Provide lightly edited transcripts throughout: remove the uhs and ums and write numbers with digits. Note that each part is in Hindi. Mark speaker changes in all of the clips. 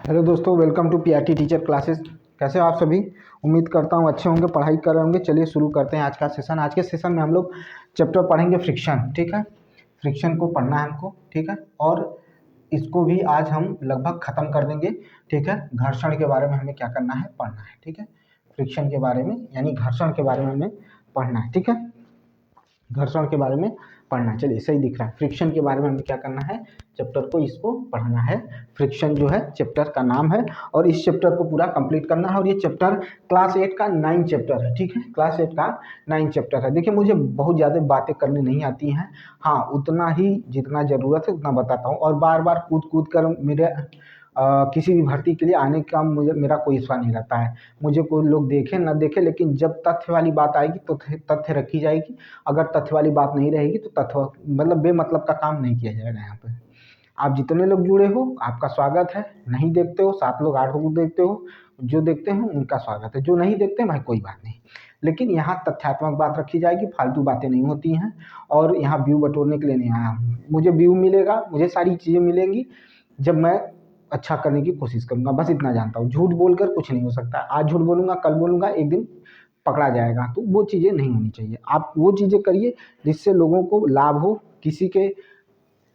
Speaker 1: हेलो दोस्तों, welcome to PRT teacher classes. कैसे हो आप सभी? उम्मीद करता हूँ अच्छे होंगे, पढ़ाई कर रहे होंगे। चलिए शुरू करते हैं आज का सेशन। आज के सेशन में हम लोग चैप्टर पढ़ेंगे फ्रिक्शन। ठीक है, फ्रिक्शन को पढ़ना है हमको। ठीक है, और इसको भी आज हम लगभग ख़त्म कर देंगे। ठीक है, घर्षण के बारे में हमें क्या करना है, पढ़ना है। ठीक है, फ्रिक्शन के बारे में यानी घर्षण के बारे में हमें पढ़ना है। ठीक है, घर्षण के बारे में पढ़ना है। चलिए, सही दिख रहा है। फ्रिक्शन के बारे में हमें क्या करना है, चैप्टर को इसको पढ़ना है। फ्रिक्शन जो है चैप्टर का नाम है और इस चैप्टर को पूरा कंप्लीट करना है। और ये चैप्टर क्लास 8 का 9 चैप्टर है। ठीक है, क्लास 8 का 9 चैप्टर है। देखिए, मुझे बहुत ज़्यादा बातें करनी नहीं आती हैं। हाँ, उतना ही जितना ज़रूरत है उतना बताता हूँ, और बार बार कूद कूद कर मेरे किसी भी भर्ती के लिए आने का मेरा कोई इश्वा नहीं रहता है। मुझे कोई लोग देखे ना देखे, लेकिन जब तथ्य वाली बात आएगी तो तथ्य रखी जाएगी। अगर तथ्य वाली बात नहीं रहेगी तो तथ्य मतलब बेमतलब का काम नहीं किया जाएगा। यहाँ पे आप जितने लोग जुड़े हो आपका स्वागत है। नहीं देखते हो, 7 लोग 8 लोग देखते हो, जो देखते हो उनका स्वागत है। जो नहीं देखते भाई कोई बात नहीं, लेकिन यहाँ तथ्यात्मक बात रखी जाएगी, फालतू बातें नहीं होती हैं। और यहाँ व्यू बटोरने के लिए नहीं आया हूँ। मुझे व्यू मिलेगा, मुझे सारी चीज़ें मिलेंगी जब मैं अच्छा करने की कोशिश करूँगा। बस इतना जानता हूँ। झूठ बोलकर कुछ नहीं हो सकता। आज झूठ बोलूँगा, कल बोलूँगा, एक दिन पकड़ा जाएगा। तो वो चीज़ें नहीं होनी चाहिए। आप वो चीज़ें करिए जिससे लोगों को लाभ हो। किसी के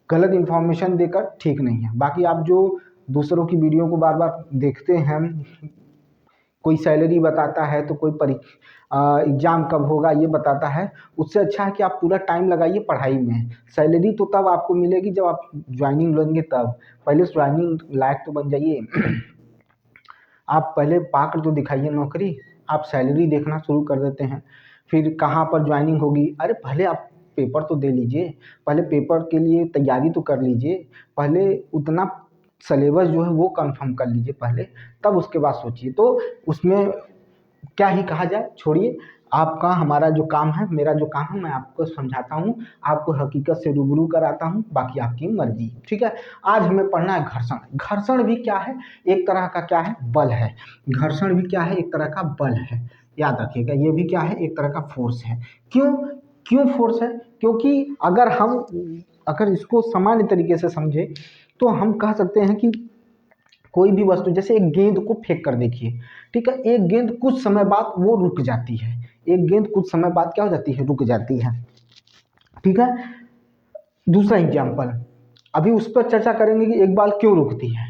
Speaker 1: गलत इन्फॉर्मेशन देकर ठीक नहीं है। बाकी आप जो दूसरों की वीडियो को बार बार देखते हैं, कोई सैलरी बताता है तो कोई एग्ज़ाम कब होगा ये बताता है, उससे अच्छा है कि आप पूरा टाइम लगाइए पढ़ाई में। सैलरी तो तब आपको मिलेगी जब आप ज्वाइनिंग लेंगे तब। पहले ज्वाइनिंग लायक तो बन जाइए। आप पहले पाकर तो दिखाइए नौकरी, आप सैलरी देखना शुरू कर देते हैं। फिर कहाँ पर ज्वाइनिंग होगी, अरे पहले आप पेपर तो दे लीजिए। पहले पेपर के लिए तैयारी तो कर लीजिए। पहले उतना सिलेबस जो है वो कंफर्म कर लीजिए पहले, तब उसके बाद सोचिए। तो उसमें क्या ही कहा जाए, छोड़िए। आपका हमारा जो काम है, मेरा जो काम है, मैं आपको समझाता हूँ, आपको हकीकत से रूबरू कराता हूँ, बाकी आपकी मर्जी। ठीक है, आज हमें पढ़ना है घर्षण। घर्षण भी क्या है, एक तरह का क्या है, बल है। घर्षण भी क्या है, एक तरह का बल है। याद रखिएगा, ये भी क्या है, एक तरह का फोर्स है। क्यों क्यों फोर्स है? क्योंकि अगर इसको सामान्य तरीके से समझे तो हम कह सकते हैं कि कोई भी वस्तु, जैसे एक गेंद को फेंक कर देखिए। ठीक है, एक गेंद कुछ समय बाद वो रुक जाती है। एक गेंद कुछ समय बाद क्या हो जाती है, रुक जाती है। ठीक है, दूसरा एग्जाम्पल, अभी उस पर चर्चा करेंगे कि एक बाल क्यों रुकती है।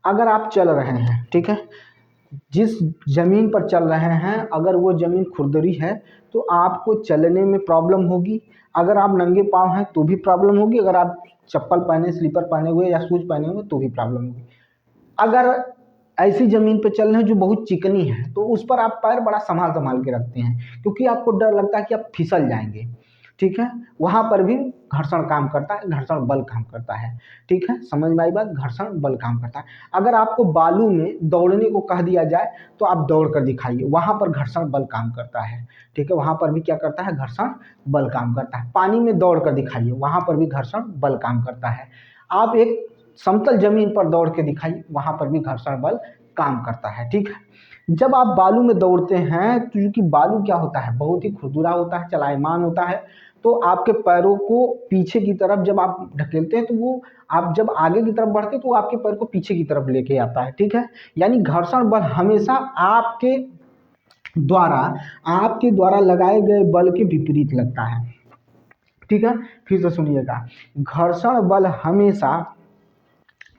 Speaker 1: अगर आप चल रहे हैं, ठीक है, जिस जमीन पर चल रहे हैं, अगर वो जमीन खुरदरी है तो आपको चलने में प्रॉब्लम होगी। अगर आप नंगे पाँव हैं तो भी प्रॉब्लम होगी। अगर आप चप्पल पहने, स्लीपर पहने हुए या शूज पहने हुए तो भी प्रॉब्लम होगी। अगर ऐसी ज़मीन पे चल रहे हैं जो बहुत चिकनी है तो उस पर आप पैर बड़ा संभाल संभाल के रखते हैं, क्योंकि आपको डर लगता है कि आप फिसल जाएंगे। ठीक है, वहाँ पर भी घर्षण काम करता है, घर्षण बल काम करता है। ठीक है, समझ में आई बात, घर्षण बल काम करता है। अगर आपको बालू में दौड़ने को कह दिया जाए तो आप दौड़ कर दिखाइए, वहाँ पर घर्षण बल काम करता है। ठीक है, वहाँ पर भी क्या करता है, घर्षण बल काम करता है। पानी में दौड़ कर दिखाइए, वहाँ पर भी घर्षण बल काम करता है। आप एक समतल जमीन पर दौड़ के दिखाइए, वहां पर भी घर्षण बल काम करता है। ठीक है, जब आप बालू में दौड़ते हैं तो क्योंकि बालू क्या होता है, बहुत ही खुरदुरा होता है, चलायमान होता है, तो आपके पैरों को पीछे की तरफ जब आप ढकेलते हैं तो वो, आप जब आगे की तरफ बढ़ते हैं तो आपके पैर को पीछे की तरफ लेके आता है। ठीक है, यानी घर्षण बल हमेशा द्वारा आपके द्वारा लगाए गए बल के विपरीत लगता है। ठीक है, फिर से सुनिएगा, घर्षण बल हमेशा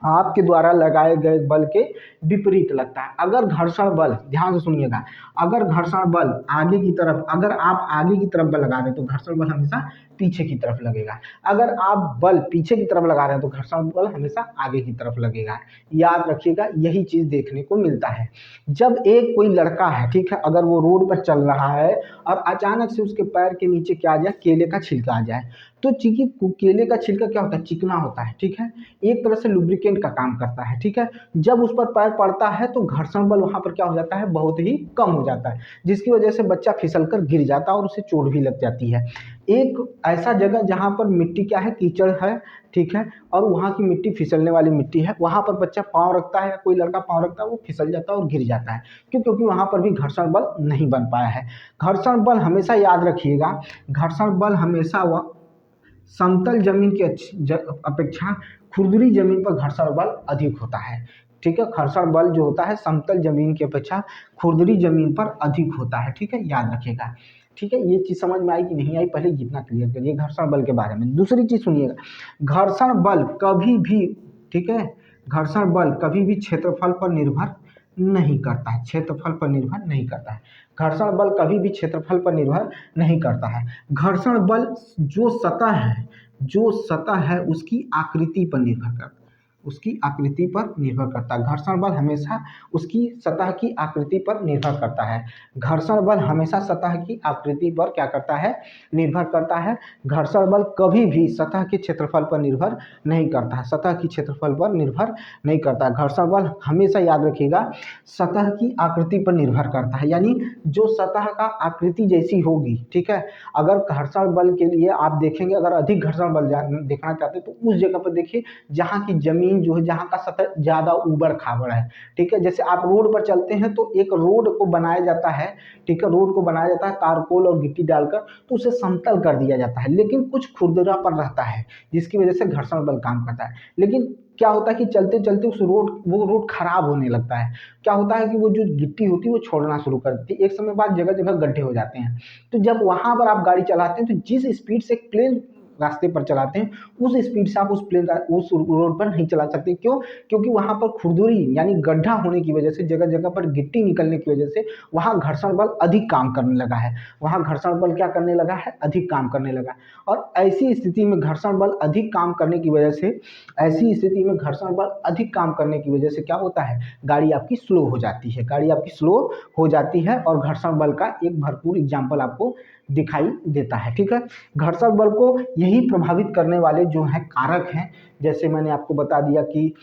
Speaker 1: आपके द्वारा लगाए गए बल के विपरीत लगता है। अगर घर्षण बल, ध्यान से सुनिएगा, अगर घर्षण बल आगे की तरफ, अगर आप आगे की तरफ बल लगा रहे हैं तो घर्षण बल हमेशा पीछे की तरफ लगेगा। अगर आप बल पीछे की तरफ लगा रहे हैं तो घर्षण बल हमेशा आगे की तरफ लगेगा। याद रखिएगा, यही चीज देखने को मिलता है जब एक कोई लड़का है, ठीक है, अगर वो रोड पर चल रहा है और अचानक से उसके पैर के नीचे क्या आ जाए, केले का छिलका आ जाए, तो चूंकि केले का छिलका क्या होता है, चिकना होता है। ठीक है, एक तरह से लुब्रिकेंट का काम करता है। ठीक है, जब उस पर पैर पड़ता है तो घर्षण बल वहां पर क्या हो जाता है, बहुत ही कम हो जाता है, जिसकी वजह से बच्चा फिसलकर गिर जाता है और उसे चोट भी लग जाती है। एक ऐसा जगह जहां पर मिट्टी क्या है, कीचड़ है, ठीक है, और वहां की मिट्टी फिसलने वाली मिट्टी है, वहां पर बच्चा पाँव रखता है, कोई लड़का पाँव रखता है, वो फिसल जाता है और गिर जाता है। क्यों? क्योंकि वहां पर भी घर्षण बल नहीं बन पाया है। घर्षण बल हमेशा याद रखिएगा, घर्षण बल हमेशा वह समतल जमीन की अपेक्षा खुरदरी जमीन पर घर्षण बल अधिक होता है। ठीक है। घर्षण बल जो होता है समतल जमीन की अपेक्षा खुरदरी जमीन पर अधिक होता है, ठीक है, याद रखिएगा। ठीक है, ये चीज़ समझ में आई कि नहीं आई, पहले जितना क्लियर करिए घर्षण बल के बारे में। दूसरी चीज़ सुनिएगा, घर्षण बल कभी भी, ठीक है, घर्षण बल कभी भी क्षेत्रफल पर निर्भर नहीं करता है, क्षेत्रफल पर निर्भर नहीं करता है। घर्षण बल कभी भी क्षेत्रफल पर निर्भर नहीं करता है। घर्षण बल जो सतह है उसकी आकृति पर निर्भर करता है, उसकी आकृति पर निर्भर करता है। घर्षण बल हमेशा उसकी सतह की आकृति पर निर्भर करता है। घर्षण बल हमेशा सतह की आकृति पर क्या करता है, निर्भर करता है। घर्षण बल कभी भी सतह के क्षेत्रफल पर निर्भर नहीं करता है, सतह की क्षेत्रफल पर निर्भर नहीं करता है। घर्षण बल हमेशा याद रखिएगा सतह की आकृति पर निर्भर करता है, यानी जो सतह का आकृति जैसी होगी, ठीक है। अगर घर्षण बल के लिए आप देखेंगे, अगर अधिक घर्षण बल देखना चाहते हैं तो उस जगह पर देखिए जहाँ की जमीन जो है, जहाँ का सतह ज़्यादा ऊबड़ खाबड़ है, ठीक है। जैसे आप रोड पर चलते हैं तो एक रोड को बनाया जाता है, ठीक है, रोड को बनाया जाता है तारकोल और गिट्टी डालकर, तो उसे समतल कर दिया जाता है, लेकिन कुछ खुरदरापन रहता है जिसकी वजह से घर्षण बल काम करता है। लेकिन क्या होता है कि चलते चलते वो रोड खराब होने लगता है। क्या होता है कि वो जो गिट्टी होती है वो छोड़ना शुरू कर देती है, एक समय बाद जगह जगह गड्ढे हो जाते हैं। तो जब वहां पर आप गाड़ी चलाते हैं तो जिस स्पीड से प्लेन रास्ते पर चलाते हैं उस स्पीड से आप उस रोड पर नहीं चला सकते। क्यों? क्योंकि वहां पर खुरदुरी यानी गड्ढा होने की वजह से, जगह जगह पर गिट्टी निकलने की वजह से वहां घर्षण बल अधिक काम करने लगा है, वहां घर्षण बल क्या करने लगा है, अधिक काम करने लगा है। और ऐसी स्थिति में घर्षण बल अधिक काम करने की वजह से, ऐसी स्थिति में घर्षण बल अधिक काम करने की वजह से क्या होता है, गाड़ी आपकी स्लो हो जाती है, गाड़ी आपकी स्लो हो जाती है। और घर्षण बल का एक भरपूर एग्जाम्पल आपको दिखाई देता है, ठीक है। घर्षण बल को यही प्रभावित करने वाले जो है कारक हैं, जैसे मैंने आपको बता दिया कि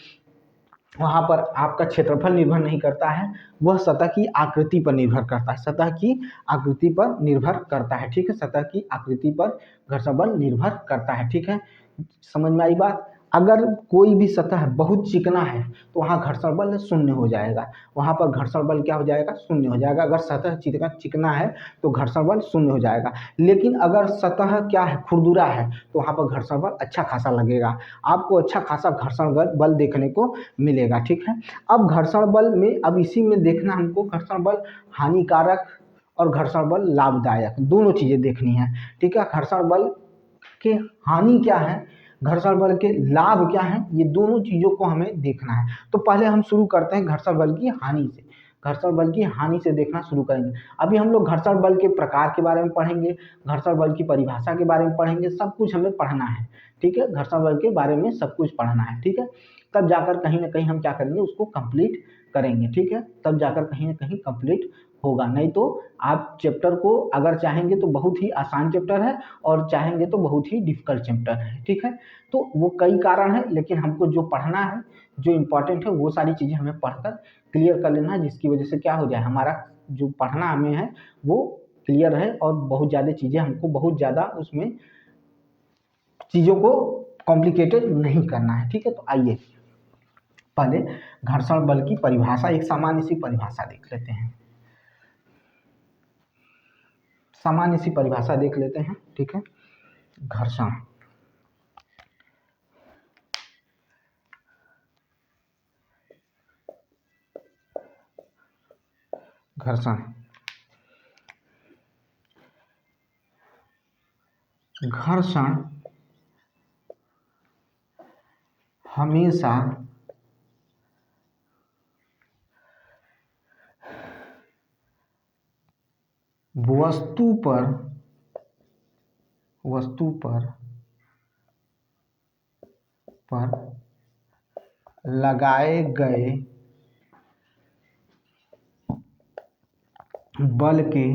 Speaker 1: वहां पर आपका क्षेत्रफल निर्भर नहीं करता है, वह सतह की आकृति पर निर्भर करता है, सतह की आकृति पर निर्भर करता है, ठीक है, सतह की आकृति पर घर्षण बल निर्भर करता है, ठीक है। समझ में आई बात? अगर कोई भी सतह बहुत चिकना है तो वहाँ घर्षण बल शून्य हो जाएगा, वहाँ पर घर्षण बल क्या हो जाएगा, शून्य हो जाएगा। अगर सतह चिकना है तो घर्षण बल शून्य हो जाएगा। लेकिन अगर सतह क्या है, खुरदुरा है, तो वहाँ पर घर्षण बल अच्छा खासा लगेगा, आपको अच्छा खासा घर्षण बल देखने को मिलेगा, ठीक है। अब घर्षण बल में, अब इसी में देखना हमको घर्षण बल हानिकारक और घर्षण बल लाभदायक, दोनों चीज़ें देखनी है, ठीक है। घर्षण बल के हानि क्या है, घर्षण बल के लाभ क्या हैं, ये दोनों चीज़ों को हमें देखना है। तो पहले हम शुरू करते हैं घर्षण बल की हानि से, घर्षण बल की हानि से देखना शुरू करेंगे। अभी हम लोग घर्षण बल के प्रकार के बारे में पढ़ेंगे, घर्षण बल की परिभाषा के बारे में पढ़ेंगे, सब कुछ हमें पढ़ना है, ठीक है। घर्षण बल के बारे में सब कुछ पढ़ना है, ठीक है। तब जाकर कहीं ना कहीं हम क्या करेंगे, उसको कंप्लीट करेंगे, ठीक है। तब जाकर कहीं ना कहीं कंप्लीट होगा, नहीं तो आप चैप्टर को अगर चाहेंगे तो बहुत ही आसान चैप्टर है और चाहेंगे तो बहुत ही डिफिकल्ट चैप्टर है, ठीक है। तो वो कई कारण है, लेकिन हमको जो पढ़ना है, जो इम्पोर्टेंट है, वो सारी चीज़ें हमें पढ़कर क्लियर कर लेना है, जिसकी वजह से क्या हो जाए, हमारा जो पढ़ना हमें है वो क्लियर है और बहुत ज़्यादा चीज़ें हमको, बहुत ज़्यादा उसमें चीज़ों को कॉम्प्लिकेटेड नहीं करना है, ठीक है। तो आइए पहले घर्षण बल की परिभाषा, एक सामान्य सी परिभाषा देख लेते हैं, सामान्य सी परिभाषा देख लेते हैं, ठीक है। घर्षण, घर्षण, घर्षण हमेशा वस्तु पर लगाए गए बल के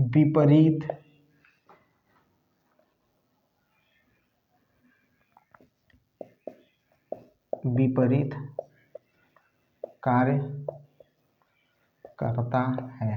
Speaker 1: विपरीत कार्य करता है,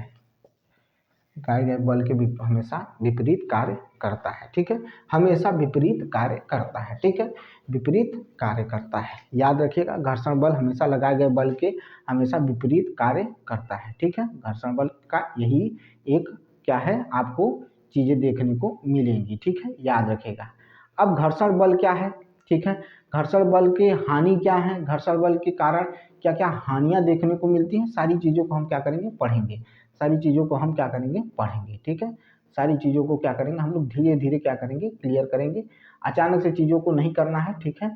Speaker 1: लगाए गए बल के हमेशा विपरीत कार्य करता है, ठीक है। हमेशा विपरीत कार्य करता है, ठीक है, विपरीत कार्य करता है, याद रखिएगा। घर्षण बल हमेशा लगाए गए बल के हमेशा विपरीत कार्य करता है, ठीक है। घर्षण बल का यही एक क्या है, आपको चीज़ें देखने को मिलेंगी, ठीक है, याद रखिएगा। अब घर्षण बल क्या है, ठीक है। घर्षण बल के हानि क्या है, घर्षण बल के कारण क्या क्या हानियां देखने को मिलती हैं, सारी चीज़ों को हम क्या करेंगे, पढ़ेंगे। सारी चीज़ों को हम क्या करेंगे, पढ़ेंगे। ठीक है। सारी चीज़ों को क्या करेंगे हम लोग, धीरे धीरे क्या करेंगे, क्लियर करेंगे। अचानक से चीज़ों को नहीं करना है। ठीक है।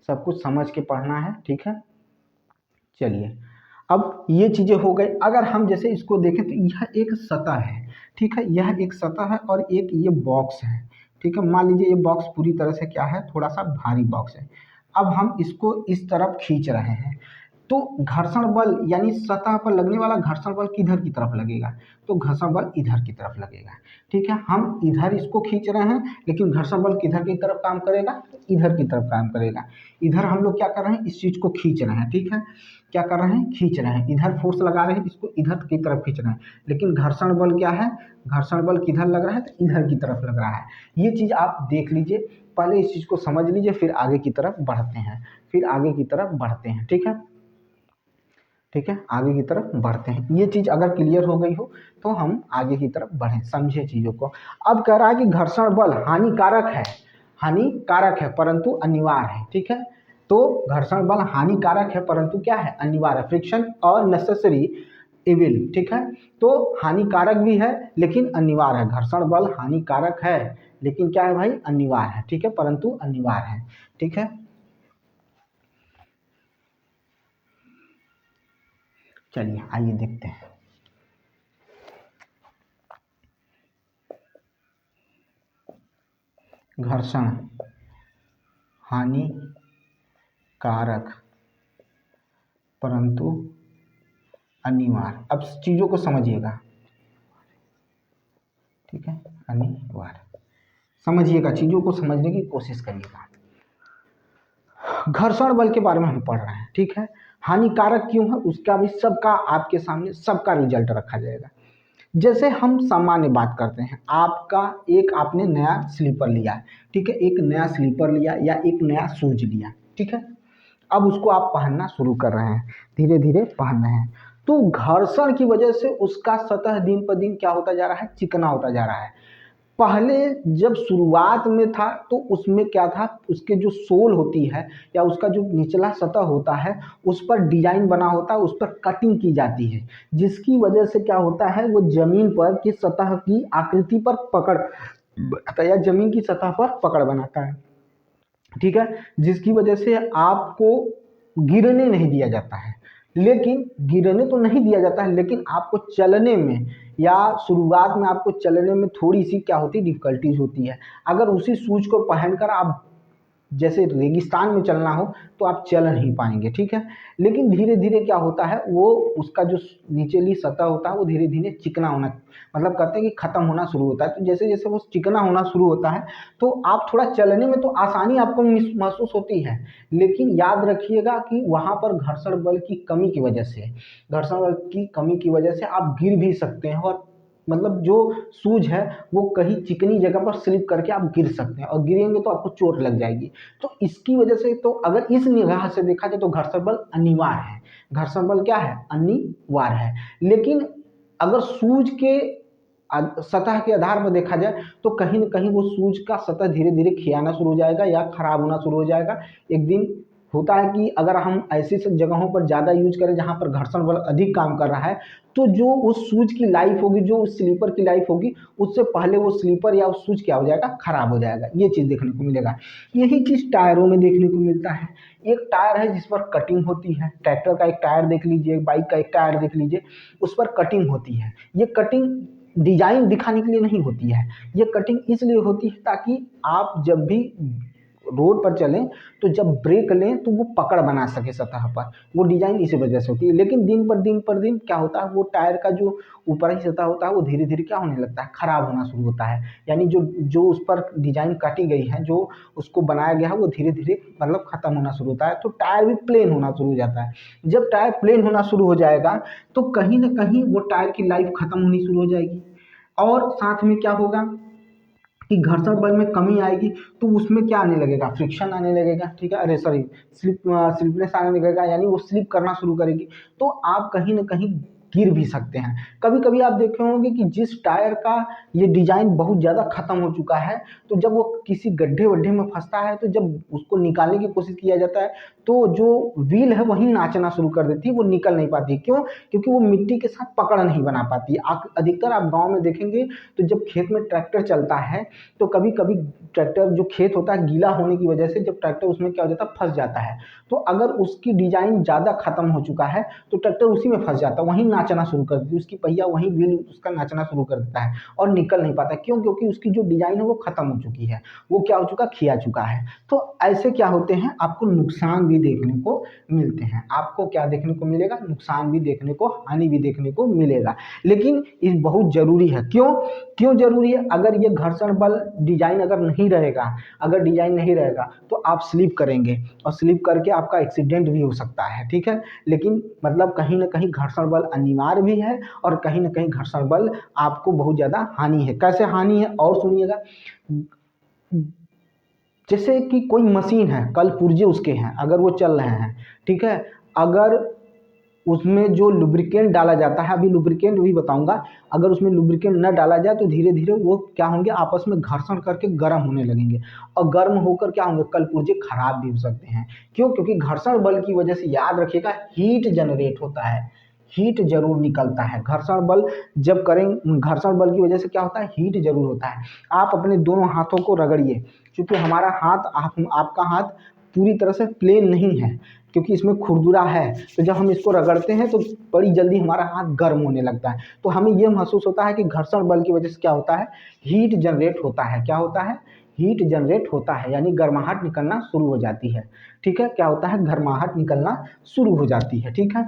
Speaker 1: सब कुछ समझ के पढ़ना है। ठीक है। चलिए, अब ये चीज़ें हो गई। अगर हम जैसे इसको देखें तो यह एक सतह है। ठीक है। यह एक सतह है और एक ये बॉक्स है। ठीक है। मान लीजिए ये बॉक्स पूरी तरह से क्या है, थोड़ा सा भारी बॉक्स है। अब हम इसको इस तरफ खींच रहे हैं, तो घर्षण बल यानी सतह पर लगने वाला घर्षण बल किधर की तरफ लगेगा, तो घर्षण बल इधर की तरफ लगेगा। ठीक है। हम इधर इसको खींच रहे हैं, लेकिन घर्षण बल किधर की तरफ काम करेगा, इधर की तरफ काम करेगा। इधर हम लोग क्या कर रहे हैं, इस चीज को खींच रहे हैं। ठीक है। क्या कर रहे हैं, खींच रहे हैं, इधर फोर्स लगा रहे हैं, इसको इधर की तरफ खींच रहे हैं। लेकिन घर्षण बल क्या है, घर्षण बल किधर लग रहा है, तो इधर की तरफ लग रहा है। ये चीज आप देख लीजिए, पहले इस चीज को समझ लीजिए, फिर आगे की तरफ बढ़ते हैं, फिर आगे की तरफ बढ़ते हैं। ठीक है। ठीक है। आगे की तरफ बढ़ते हैं। ये चीज अगर क्लियर हो गई हो तो हम आगे की तरफ बढ़ें, समझे चीजों को। अब कह रहा है कि घर्षण बल हानिकारक है, हानिकारक है परंतु अनिवार्य है। ठीक है। तो घर्षण बल हानिकारक है परंतु क्या है, अनिवार्य है। फ्रिक्शन और नेसेसरी इविल। ठीक है। तो हानिकारक भी है लेकिन अनिवार्य है। घर्षण बल हानिकारक है लेकिन क्या है भाई, अनिवार्य है। ठीक है। परंतु अनिवार्य है। ठीक है। चलिए आइए देखते हैं। घर्षण हानिकारक परंतु अनिवार्य। अब चीजों को समझिएगा। ठीक है। अनिवार्य समझिएगा, चीजों को समझने की कोशिश करिएगा। घर्षण बल के बारे में हम पढ़ रहे हैं। ठीक है। हानिकारक क्यों है उसका भी सबका आपके सामने सबका रिजल्ट रखा जाएगा। जैसे हम सामान्य बात करते हैं, आपका एक आपने नया स्लीपर लिया। ठीक है। एक नया स्लीपर लिया या एक नया शूज लिया। ठीक है। अब उसको आप पहनना शुरू कर रहे हैं, धीरे धीरे पहन रहे हैं, तो घर्षण की वजह से उसका सतह दिन पर दिन क्या होता जा रहा है, चिकना होता जा रहा है। पहले जब शुरुआत में था तो उसमें क्या था, उसके जो सोल होती है या उसका जो निचला सतह होता है उस पर डिजाइन बना होता है, उस पर कटिंग की जाती है, जिसकी वजह से क्या होता है, वो जमीन पर की सतह की आकृति पर पकड़ बनाता है या जमीन की सतह पर पकड़ बनाता है। ठीक है। जिसकी वजह से आपको गिरने नहीं दिया जाता है, लेकिन गिरने तो नहीं दिया जाता है लेकिन आपको चलने में या शुरुआत में आपको चलने में थोड़ी सी क्या होती है, डिफिकल्टीज होती है। अगर उसी शूज को पहनकर आप जैसे रेगिस्तान में चलना हो तो आप चल नहीं पाएंगे। ठीक है। लेकिन धीरे धीरे क्या होता है, वो उसका जो निचली सतह होता है वो धीरे धीरे चिकना होना, मतलब कहते हैं कि खत्म होना शुरू होता है। तो जैसे जैसे वो चिकना होना शुरू होता है तो आप थोड़ा चलने में तो आसानी आपको महसूस होती है, लेकिन याद रखिएगा कि वहां पर घर्षण बल की कमी की वजह से, घर्षण बल की कमी की वजह से आप गिर भी सकते हैं, और मतलब जो शूज है वो कहीं चिकनी जगह पर स्लिप करके आप गिर सकते हैं, और गिरेंगे तो आपको चोट लग जाएगी। तो इसकी वजह से, तो अगर इस निगाह से देखा जाए तो घर्षण बल अनिवार्य है। घर्षण बल क्या है, अनिवार्य है। लेकिन अगर शूज के सतह के आधार पर देखा जाए तो कहीं ना कहीं वो शूज का सतह धीरे धीरे खियाना शुरू हो जाएगा या खराब होना शुरू हो जाएगा। एक दिन होता है कि अगर हम ऐसी सब जगहों पर ज़्यादा यूज करें जहाँ पर घर्षण बल अधिक काम कर रहा है, तो जो उस शूज की लाइफ होगी, जो उस स्लीपर की लाइफ होगी, उससे पहले वो स्लीपर या उस शूज क्या हो जाएगा, खराब हो जाएगा। ये चीज़ देखने को मिलेगा। यही चीज़ टायरों में देखने को मिलता है। एक टायर है जिस पर कटिंग होती है, ट्रैक्टर का एक टायर देख लीजिए, बाइक का एक टायर देख लीजिए, उस पर कटिंग होती है। ये कटिंग डिजाइन दिखाने के लिए नहीं होती है, ये कटिंग इसलिए होती है ताकि आप जब भी रोड पर चलें तो जब ब्रेक लें तो वो पकड़ बना सके सतह पर, वो डिजाइन इसी वजह से होती है। लेकिन दिन पर दिन क्या होता है, वो टायर का जो ऊपर ही सतह होता है वो धीरे धीरे क्या होने लगता है, खराब होना शुरू होता है। यानी जो जो उस पर डिजाइन काटी गई है, जो उसको बनाया गया है, वो धीरे धीरे मतलब खत्म होना शुरू होता है, तो टायर भी प्लेन होना शुरू हो जाता है। जब टायर प्लेन होना शुरू हो जाएगा तो कहीं ना कहीं वो टायर की लाइफ खत्म होनी शुरू हो जाएगी, और साथ में क्या होगा कि घर्षण बल में कमी आएगी, तो उसमें क्या आने लगेगा, फ्रिक्शन आने लगेगा। ठीक है। अरे सॉरी, स्लिपनेस आने लगेगा, यानी वो स्लिप करना शुरू करेगी। तो आप कहीं ना कहीं गिर भी सकते हैं। कभी कभी आप देखे होंगे कि जिस टायर का ये डिज़ाइन बहुत ज़्यादा ख़त्म हो चुका है, तो जब वो किसी गड्ढे वड्ढे में फंसता है, तो जब उसको निकालने की कोशिश किया जाता है तो जो व्हील है वही नाचना शुरू कर देती है, वो निकल नहीं पाती। क्यों? क्योंकि वो मिट्टी के साथ पकड़ नहीं बना पाती। आप अधिकतर आप गांव में देखेंगे तो जब खेत में ट्रैक्टर चलता है तो कभी कभी ट्रैक्टर जो खेत होता है गीला होने की वजह से जब ट्रैक्टर उसमें क्या हो जाता है, फंस जाता है। तो अगर उसकी डिजाइन ज़्यादा खत्म हो चुका है तो ट्रैक्टर उसी में फंस जाता है, वहीं नाचना शुरू कर देती है, उसकी पहिया वहीं व्हील उसका नाचना शुरू कर देता है और निकल नहीं पाता। क्यों? क्योंकि उसकी जो डिजाइन है वो खत्म हो चुकी है, वो क्या हो चुका, खिया चुका है। तो ऐसे क्या होते हैं, आपको नुकसान भी देखने को मिलते हैं। आपको क्या देखने को मिलेगा, नुकसान भी देखने को, हानि भी देखने को मिलेगा। लेकिन ये बहुत जरूरी है। क्यों? क्यों जरूरी है? अगर ये घर्षण बल डिजाइन अगर नहीं रहेगा, अगर डिजाइन नहीं रहेगा तो आप स्लिप करेंगे और स्लिप करके आपका एक्सीडेंट भी हो सकता है। ठीक है, लेकिन मतलब कहीं ना कहीं घर्षण बल अनिवार्य भी है और कहीं ना कहीं घर्षण बल आपको बहुत ज़्यादा हानि है। कैसे हानि है और सुनिएगा। जैसे कि कोई मशीन है, कल पुर्जे उसके हैं, अगर वो चल रहे हैं, ठीक है, अगर उसमें जो लुब्रिकेंट डाला जाता है, अभी लुब्रिकेंट भी बताऊंगा, अगर उसमें लुब्रिकेंट न डाला जाए तो धीरे धीरे वो क्या होंगे, आपस में घर्षण करके गर्म होने लगेंगे और गर्म होकर क्या होंगे, कल पुर्जे खराब भी हो सकते हैं। क्यों? क्योंकि घर्षण बल की वजह से, याद रखिएगा, हीट जनरेट होता है, हीट जरूर निकलता है। घर्षण बल जब करें, घर्षण बल की वजह से क्या होता है, हीट जरूर होता है। आप अपने दोनों हाथों को रगड़िए, क्योंकि हमारा हाथ, आपका हाथ पूरी तरह से प्लेन नहीं है, क्योंकि इसमें खुरदुरा है। तो जब हम इसको रगड़ते हैं तो बड़ी जल्दी हमारा हाथ गर्म होने लगता है। तो हमें यह महसूस होता है कि घर्षण बल की वजह से क्या होता है, हीट जनरेट होता है। क्या होता है? हीट जनरेट होता है, यानी गर्माहट निकलना शुरू हो जाती है। ठीक है, क्या होता है, गर्माहट निकलना शुरू हो जाती है। ठीक है,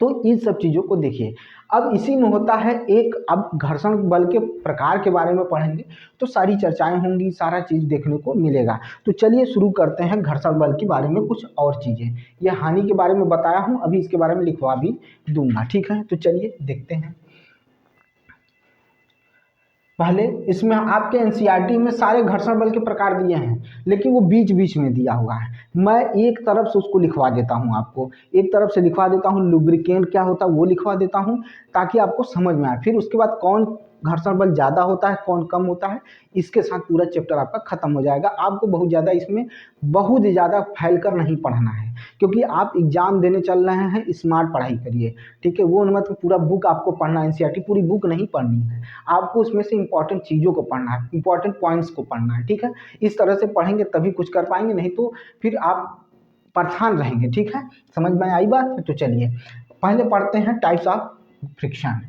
Speaker 1: तो इन सब चीज़ों को देखिए। अब इसी में होता है एक, अब घर्षण बल के प्रकार के बारे में पढ़ेंगे तो सारी चर्चाएं होंगी, सारा चीज़ देखने को मिलेगा। तो चलिए शुरू करते हैं घर्षण बल के बारे में कुछ और चीज़ें। यह हानि के बारे में बताया हूँ, अभी इसके बारे में लिखवा भी दूंगा। ठीक है, तो चलिए देखते हैं। पहले इसमें आपके एनसीईआरटी में सारे घर्षण बल के प्रकार दिए हैं, लेकिन वो बीच बीच में दिया हुआ है। मैं एक तरफ से उसको लिखवा देता हूँ, आपको एक तरफ से लिखवा देता हूँ, लुब्रिकेंट क्या होता है वो लिखवा देता हूँ, ताकि आपको समझ में आए। फिर उसके बाद कौन घर्षण बल ज़्यादा होता है, कौन कम होता है, इसके साथ पूरा चैप्टर आपका खत्म हो जाएगा। आपको बहुत ज़्यादा इसमें बहुत ज़्यादा फैल कर नहीं पढ़ना है, क्योंकि आप एग्जाम देने चल रहे हैं, स्मार्ट पढ़ाई करिए। ठीक है, वो मतलब पूरा बुक आपको पढ़ना है, एनसीईआरटी पूरी बुक नहीं पढ़नी है, आपको उसमें से इंपॉर्टेंट चीज़ों को पढ़ना है, इंपॉर्टेंट पॉइंट्स को पढ़ना है। ठीक है, इस तरह से पढ़ेंगे तभी कुछ कर पाएंगे, नहीं तो फिर आप परेशान रहेंगे। ठीक है, समझ में आई बात? तो चलिए पहले पढ़ते हैं types of friction.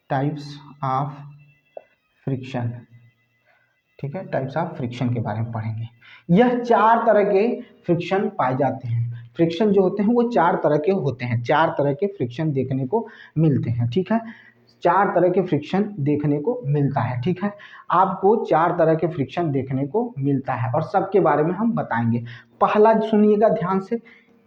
Speaker 1: Types of friction, ठीक है, टाइप्स ऑफ फ्रिक्शन के बारे में पढ़ेंगे। यह चार तरह के फ्रिक्शन पाए जाते हैं। फ्रिक्शन जो होते हैं वो चार तरह के होते हैं, चार तरह के फ्रिक्शन देखने को मिलते हैं। ठीक है, चार तरह के फ्रिक्शन देखने को मिलता है। ठीक है, आपको चार तरह के फ्रिक्शन देखने को मिलता है और सबके बारे में हम बताएंगे। पहला सुनिएगा ध्यान से,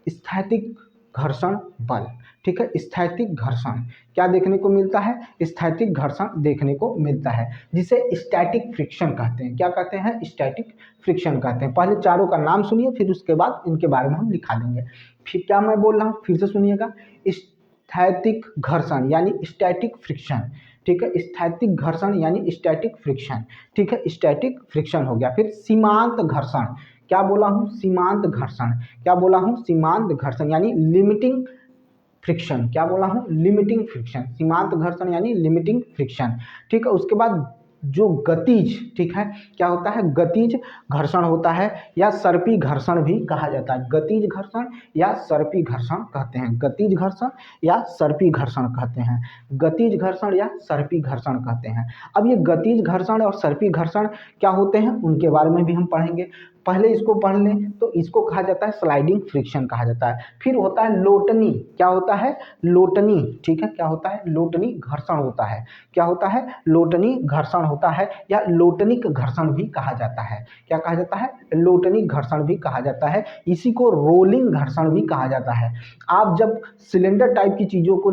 Speaker 1: स्थैतिक घर्षण बल। ठीक है, स्थैतिक घर्षण क्या देखने को मिलता है, स्थैतिक घर्षण देखने को मिलता है, जिसे स्टैटिक फ्रिक्शन कहते हैं। क्या कहते हैं? स्टैटिक फ्रिक्शन कहते हैं। पहले चारों का नाम सुनिए, फिर उसके बाद इनके बारे में हम लिखा देंगे। फिर क्या मैं बोल रहा हूँ, फिर से सुनिएगा। स्थैतिक घर्षण यानी स्टैटिक फ्रिक्शन। ठीक है, स्थैतिक घर्षण यानी स्टैटिक फ्रिक्शन। ठीक है, स्टैटिक फ्रिक्शन हो गया। फिर सीमांत घर्षण, क्या बोला हूँ, सीमांत घर्षण। क्या बोला हूँ, सीमांत घर्षण यानी लिमिटिंग फ्रिक्शन। क्या बोला हूँ, लिमिटिंग फ्रिक्शन। सीमांत घर्षण यानी लिमिटिंग फ्रिक्शन। ठीक है, उसके बाद जो गतिज, ठीक है, क्या होता है, गतिज घर्षण होता है, या सर्पी घर्षण भी कहा जाता है। गतिज घर्षण या सर्पी घर्षण कहते हैं, गतिज घर्षण या सर्पी घर्षण कहते हैं, गतिज घर्षण या सर्पी घर्षण कहते हैं। अब ये गतिज घर्षण और सर्पी घर्षण क्या होते हैं, उनके बारे में भी हम पढ़ेंगे। पहले इसको पढ़ लें तो इसको कहा जाता है स्लाइडिंग फ्रिक्शन कहा जाता है। फिर होता है लोटनी। क्या होता है, लोटनी। ठीक है, क्या होता है, लोटनी घर्षण होता है। क्या होता है, लोटनी घर्षण होता है, या लोटनिक घर्षण भी कहा जाता है। क्या कहा जाता है, लोटनिक घर्षण भी कहा जाता है। इसी को रोलिंग घर्षण भी कहा जाता है। आप जब सिलेंडर टाइप की चीज़ों को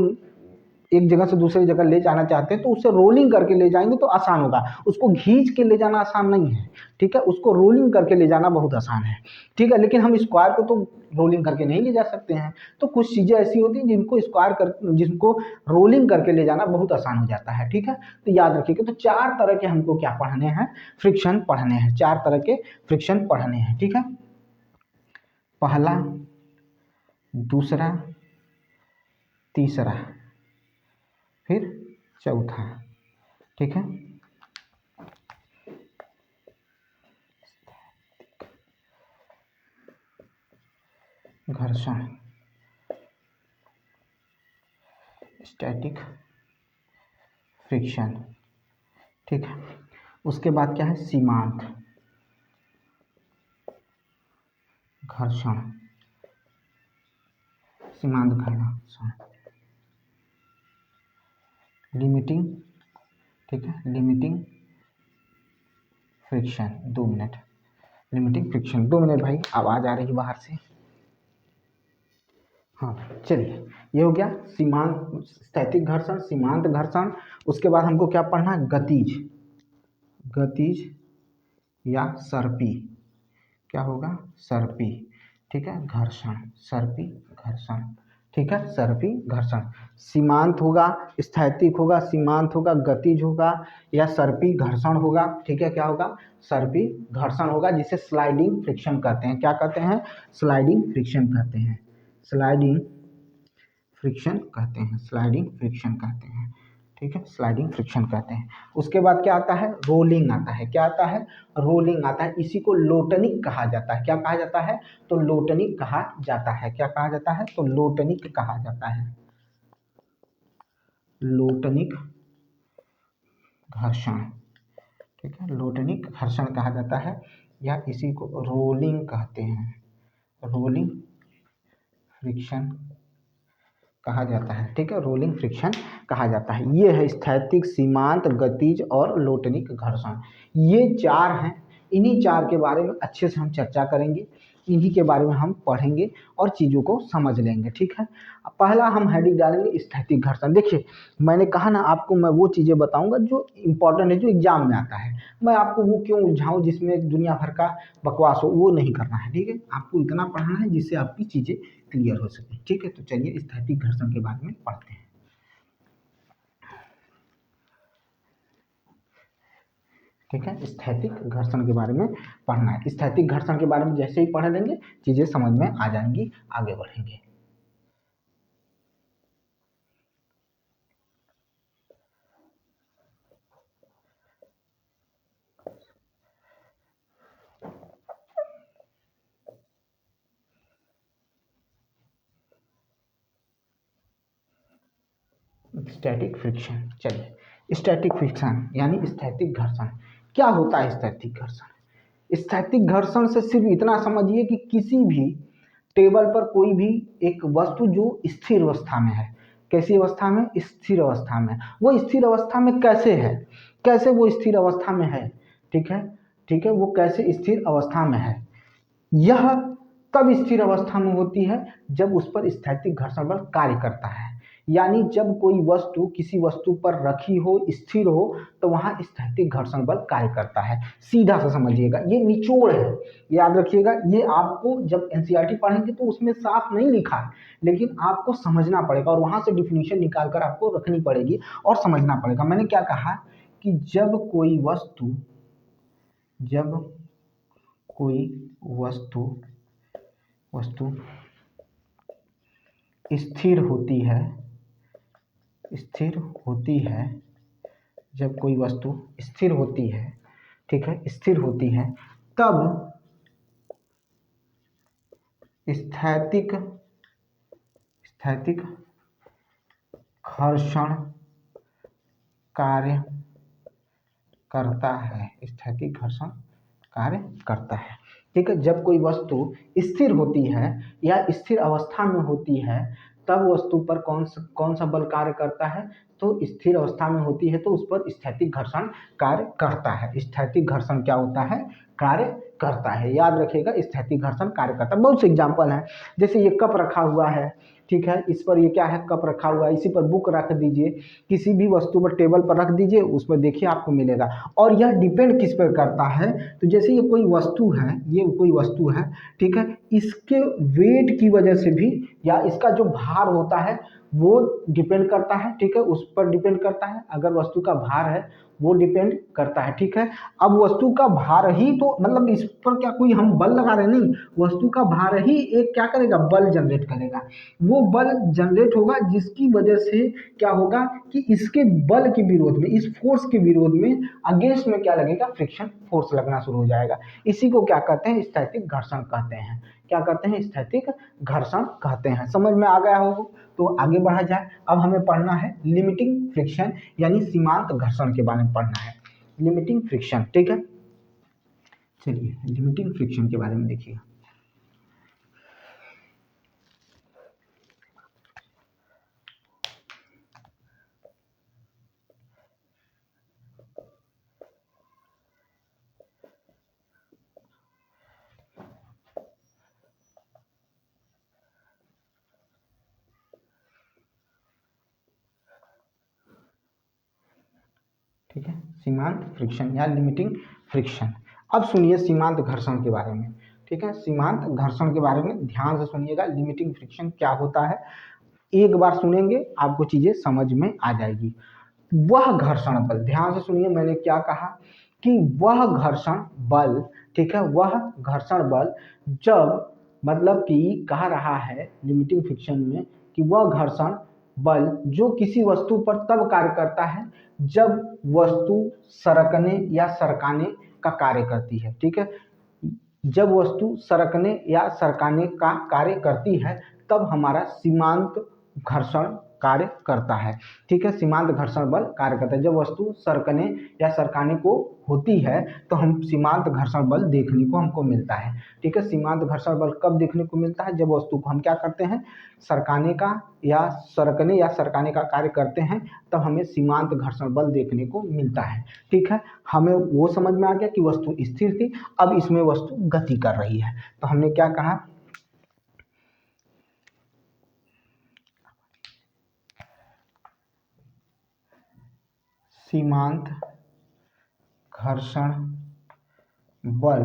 Speaker 1: एक जगह से दूसरी जगह ले जाना चाहते हैं तो उसे रोलिंग करके ले जाएंगे तो आसान होगा, उसको खींच के ले जाना आसान नहीं है, ठीक है, उसको रोलिंग करके ले जाना बहुत आसान है, ठीक है। लेकिन हम स्क्वायर को तो रोलिंग करके नहीं ले जा सकते हैं, तो कुछ चीज़ें ऐसी होती हैं जिनको रोलिंग करके ले जाना बहुत आसान हो जाता है, ठीक है। तो याद रखिएगा, तो 4 तरह के हमको क्या पढ़ने हैं, फ्रिक्शन पढ़ने हैं, 4 तरह के फ्रिक्शन पढ़ने हैं, ठीक है। पहला, दूसरा, तीसरा, फिर चौथा, ठीक है। घर्षण, स्टैटिक फ्रिक्शन, ठीक है। उसके बाद क्या है, सीमांत घर्षण, सीमांत घर्षण, लिमिटिंग, ठीक है, limiting friction. 2 minute, limiting friction, 2 minute भाई, आवाज़ आ रही है बाहर से। हाँ चलिए, ये हो गया सीमांत स्थैतिक घर्षण, सीमांत घर्षण। उसके बाद हमको क्या पढ़ना है, गतिज, गतिज या सर्पी, क्या होगा, सर्पी, ठीक है, घर्षण, सर्पी घर्षण, ठीक है, सर्पी घर्षण। सीमांत होगा, स्थैतिक होगा, सीमांत होगा, गतिज होगा या सर्पी घर्षण होगा, ठीक है, क्या होगा, सर्पी घर्षण होगा, जिसे स्लाइडिंग फ्रिक्शन कहते हैं। क्या कहते हैं, स्लाइडिंग फ्रिक्शन कहते हैं, स्लाइडिंग फ्रिक्शन कहते हैं, स्लाइडिंग फ्रिक्शन कहते हैं, ठीक है, स्लाइडिंग फ्रिक्शन कहते हैं। उसके बाद क्या आता है, रोलिंग आता है, क्या आता है, रोलिंग आता है। इसी को लोटनिक कहा जाता है, क्या कहा जाता है, तो लोटनिक कहा जाता है, क्या कहा जाता है, तो लोटनिक कहा जाता है, लोटनिक घर्षण, ठीक है, लोटनिक घर्षण कहा जाता है, या इसी को रोलिंग कहते हैं, रोलिंग फ्रिक्शन कहा जाता है, ठीक है, रोलिंग फ्रिक्शन कहा जाता है। ये है स्थैतिक, सीमांत, गतिज और लोटनिक घर्षण, ये 4 हैं। इन्हीं 4 के बारे में अच्छे से हम चर्चा करेंगे, इन्हीं के बारे में हम पढ़ेंगे और चीज़ों को समझ लेंगे, ठीक है। पहला हम हेडिंग डालेंगे स्थैतिक घर्षण। देखिए, मैंने कहा ना आपको, मैं वो चीज़ें बताऊंगा जो इम्पोर्टेंट है, जो एग्जाम में आता है। मैं आपको वो क्यों उलझाऊं जिसमें दुनिया भर का बकवास हो, वो नहीं करना है, ठीक है। आपको इतना पढ़ना है जिससे आपकी चीज़ें क्लियर हो सके, ठीक है। तो चलिए स्थैतिक घर्षण के बारे में पढ़ते हैं, ठीक है। स्थैतिक घर्षण के बारे में पढ़ना है। स्थैतिक घर्षण के बारे में जैसे ही पढ़ लेंगे चीज़ें समझ में आ जाएंगी, आगे बढ़ेंगे। स्टैटिक फ्रिक्शन, चलिए स्टैटिक फ्रिक्शन यानी स्थैतिक घर्षण। क्या होता है स्थैतिक घर्षण, स्थैतिक घर्षण से सिर्फ इतना समझिए कि किसी भी टेबल पर कोई भी एक वस्तु जो स्थिर अवस्था में है, कैसी अवस्था में, स्थिर अवस्था में, वो स्थिर अवस्था में कैसे है, कैसे वो स्थिर अवस्था में है, ठीक है, ठीक है, वो कैसे स्थिर अवस्था में है, यह तब स्थिर अवस्था में होती है जब उस पर स्थैतिक घर्षण बल कार्य करता है। यानी जब कोई वस्तु किसी वस्तु पर रखी हो, स्थिर हो, तो वहां स्थैतिक घर्षण बल कार्य करता है। सीधा सा समझिएगा, ये निचोड़ है, याद रखिएगा। ये आपको जब एनसीईआरटी पढ़ेंगे तो उसमें साफ नहीं लिखा है, लेकिन आपको समझना पड़ेगा और वहां से डिफिनीशन निकाल कर आपको रखनी पड़ेगी और समझना पड़ेगा। मैंने क्या कहा कि जब कोई वस्तु वस्तु स्थिर होती है, जब कोई वस्तु स्थिर होती है, ठीक है, स्थिर होती है, तब स्थैतिक घर्षण कार्य करता है, स्थैतिक घर्षण कार्य करता है, ठीक है। जब कोई वस्तु स्थिर होती है या स्थिर अवस्था में होती है, तब वस्तु पर कौन सा बल कार्य करता है, तो स्थिर अवस्था में होती है तो उस पर स्थैतिक घर्षण कार्य करता है। स्थैतिक घर्षण क्या होता है, कार्य करता है, याद रखिएगा, स्थैतिक घर्षण कार्य करता है। बहुत से एग्जाम्पल हैं, जैसे ये कप रखा हुआ है, ठीक है। इस पर ये क्या है, कप रखा हुआ है, इसी पर बुक रख दीजिए, किसी भी वस्तु पर टेबल पर रख दीजिए, उस पर देखिए आपको मिलेगा। और यह डिपेंड किस पर करता है, तो जैसे ये कोई वस्तु है, ये कोई वस्तु है, ठीक है, इसके वेट की वजह से भी या इसका जो भार होता है वो डिपेंड करता है, ठीक है, उस पर डिपेंड करता है। अगर वस्तु का भार है वो डिपेंड करता है, ठीक है। अब वस्तु का भार ही तो मतलब इस पर क्या कोई हम बल लगा रहे, नहीं, वस्तु का भार ही एक क्या करेगा, बल जनरेट करेगा। वो बल जनरेट होगा जिसकी वजह से क्या होगा कि इसके बल के विरोध में, इस फोर्स के विरोध में अगेंस्ट में क्या लगेगा, फ्रिक्शन फोर्स लगना शुरू हो जाएगा। इसी को क्या कहते हैं, स्थैतिक घर्षण कहते हैं। क्या कहते हैं, स्थैतिक घर्षण कहते हैं। समझ में आ गया होगा, तो आगे बढ़ा जाए। अब हमें पढ़ना है लिमिटिंग फ्रिक्शन यानी सीमांत घर्षण के बारे में पढ़ना है, लिमिटिंग फ्रिक्शन, ठीक है। चलिए लिमिटिंग फ्रिक्शन के बारे में देखिए। ठीक है, सीमांत फ्रिक्शन या लिमिटिंग फ्रिक्शन। अब सुनिए सीमांत घर्षण के बारे में, ठीक है। सीमांत घर्षण के बारे में ध्यान से सुनिएगा, लिमिटिंग फ्रिक्शन क्या होता है, एक बार सुनेंगे आपको चीजें समझ में आ जाएगी। वह घर्षण बल, ध्यान से सुनिए मैंने क्या कहा कि वह घर्षण बल, ठीक है, वह घर्षण बल जब मतलब कि कह रहा है लिमिटिंग फ्रिक्शन में कि वह घर्षण बल जो किसी वस्तु पर तब कार्य करता है जब वस्तु सरकने या सरकाने का कार्य करती है, ठीक है। जब वस्तु सरकने या सरकाने का कार्य करती है तब हमारा सीमांत घर्षण कार्य करता है, ठीक है। सीमांत घर्षण बल कार्य करता है जब वस्तु सरकने या सरकाने को होती है तो हम सीमांत घर्षण बल देखने को हमको मिलता है, ठीक है। सीमांत घर्षण बल कब देखने को मिलता है, जब वस्तु को हम क्या करते हैं, सरकाने का या सरकने या सरकाने का कार्य करते हैं, तब हमें सीमांत घर्षण बल देखने को मिलता है, ठीक है। हमें वो समझ में आ गया कि वस्तु स्थिर थी, अब इसमें वस्तु गति कर रही है, तो हमने क्या कहा, सीमांत घर्षण बल,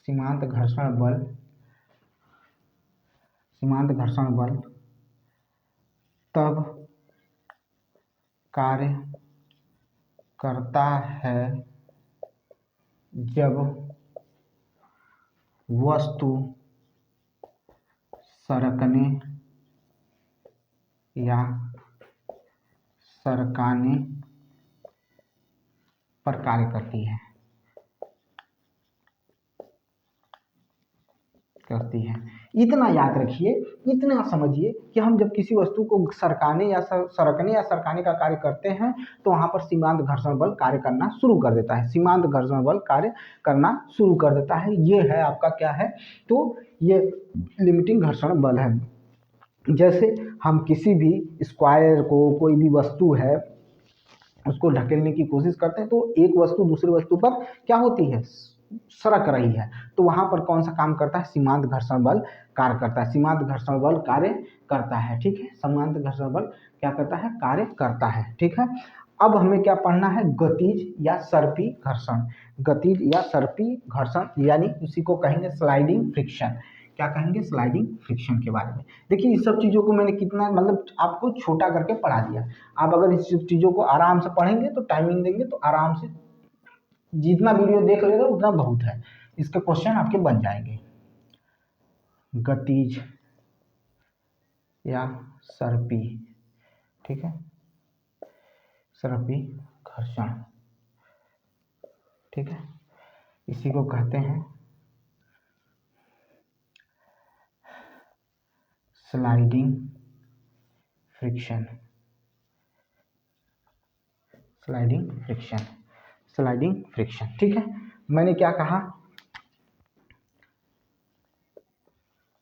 Speaker 1: सीमांत घर्षण बल, सीमांत घर्षण बल तब कार्य करता है जब वस्तु सरकने या सरकाने पर कार्य करती है, इतना याद रखिए, इतना समझिए कि हम जब किसी वस्तु को सरकाने या सरकने या सरकाने का कार्य करते हैं तो वहां पर सीमांत घर्षण बल कार्य करना शुरू कर देता है, सीमांत घर्षण बल कार्य करना शुरू कर देता है। ये है आपका क्या है, तो ये लिमिटिंग घर्षण बल है। जैसे हम किसी भी स्क्वायर को, कोई भी वस्तु है उसको ढकेलने की कोशिश करते हैं तो एक वस्तु दूसरी वस्तु पर क्या होती है, सरक रही है, तो वहां पर कौन सा काम करता है, सीमांत घर्षण बल कार्य करता है, सीमांत घर्षण बल कार्य करता है, ठीक है। सीमांत घर्षण बल क्या करता है, कार्य करता है, ठीक है। अब हमें क्या पढ़ना है, गतिज या सर्पी घर्षण, गतिज या सर्पी घर्षण यानी उसी को कहेंगे स्लाइडिंग फ्रिक्शन। क्या कहेंगे, स्लाइडिंग फ्रिक्शन के बारे में। देखिए इस सब चीजों को मैंने कितना मतलब आपको छोटा करके पढ़ा दिया, आप अगर इस चीजों को आराम से पढ़ेंगे तो टाइमिंग देंगे तो आराम से जितना वीडियो देख लेगा उतना बहुत है, इसके क्वेश्चन आपके बन जाएंगे। गतिज या सर्पी, ठीक है, सर्पी घर्षण, ठीक है, इसी को कहते हैं sliding friction, sliding friction, sliding friction, ठीक है। मैंने क्या कहा,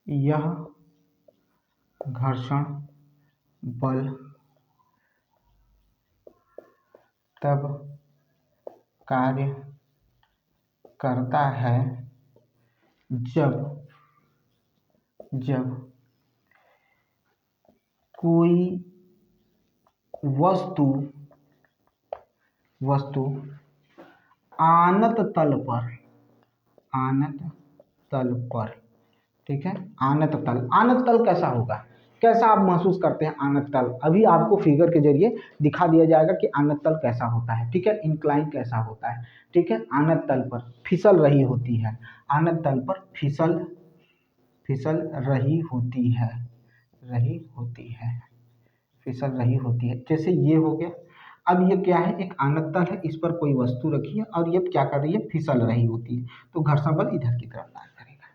Speaker 1: यह घर्षण बल तब कार्य करता है जब कोई वस्तु आनत तल पर, ठीक है, आनत तल कैसा होगा, कैसा आप महसूस करते हैं आनत तल, अभी आपको फिगर के जरिए दिखा दिया जाएगा कि आनत तल कैसा होता है, ठीक है, इंक्लाइन कैसा होता है, ठीक है। आनत तल पर फिसल रही होती है, आनत तल पर फिसल रही होती है, फिसल रही होती है, जैसे ये हो गया। अब ये क्या है, एक आनत तल है, इस पर कोई वस्तु रखी है और ये क्या कर रही है, फिसल रही होती है, तो घर्षण बल इधर की तरफ कार्य करेगा,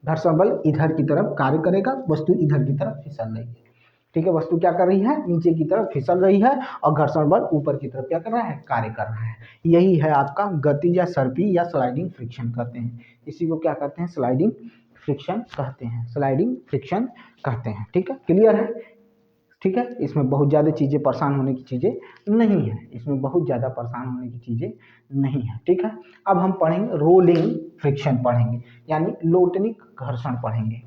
Speaker 1: घर्षण बल इधर की तरफ कार्य करेगा, वस्तु इधर की तरफ फिसल रही है, ठीक है, वस्तु क्या कर रही है, नीचे की तरफ फिसल रही है और घर्षण बल ऊपर की तरफ क्या कर रहा है, कार्य कर रहा है। यही है आपका गति या सर्पी या स्लाइडिंग फ्रिक्शन कहते हैं, इसी को क्या कहते हैं, स्लाइडिंग फ्रिक्शन कहते हैं, स्लाइडिंग फ्रिक्शन कहते हैं, ठीक है, क्लियर है, ठीक है। इसमें बहुत ज़्यादा चीज़ें परेशान होने की चीज़ें नहीं है, इसमें बहुत ज़्यादा परेशान होने की चीज़ें नहीं है, ठीक है। अब हम पढ़ेंगे रोलिंग फ्रिक्शन पढ़ेंगे, यानी लोटनिक घर्षण पढ़ेंगे।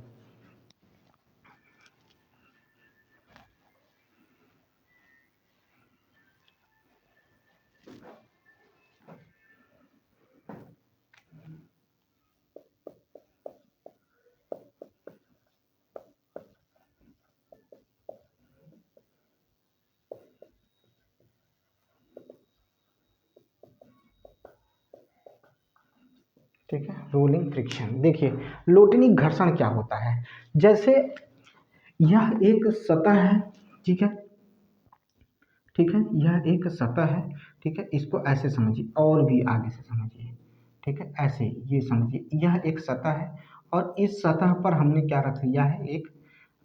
Speaker 1: ठीक है, रोलिंग फ्रिक्शन। देखिए लोटनिक घर्षण क्या होता है, जैसे यह एक सतह है, ठीक है, यह एक सतह है, ठीक है, इसको ऐसे समझिए और भी आगे से समझिए, ठीक है, ऐसे ये समझिए, यह एक सतह है और इस सतह पर हमने क्या रख लिया है, एक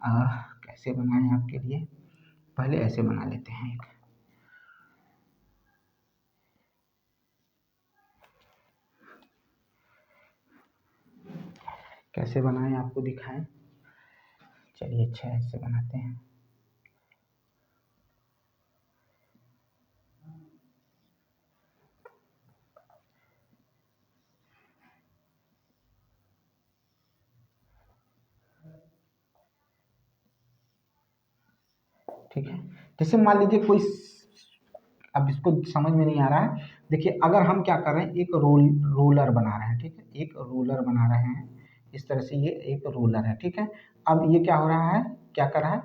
Speaker 1: कैसे बनाएं आपके लिए, पहले ऐसे बना लेते हैं, एक कैसे बनाएं आपको दिखाएं, चलिए अच्छा ऐसे बनाते हैं, ठीक है। जैसे मान लीजिए कोई, अब इसको समझ में नहीं आ रहा है, देखिए अगर हम क्या कर रहे हैं, एक रोलर बना रहे हैं, ठीक है, एक रोलर बना रहे हैं, इस तरह से ये एक रोलर है, ठीक है। अब ये क्या हो रहा है, क्या कर रहा है,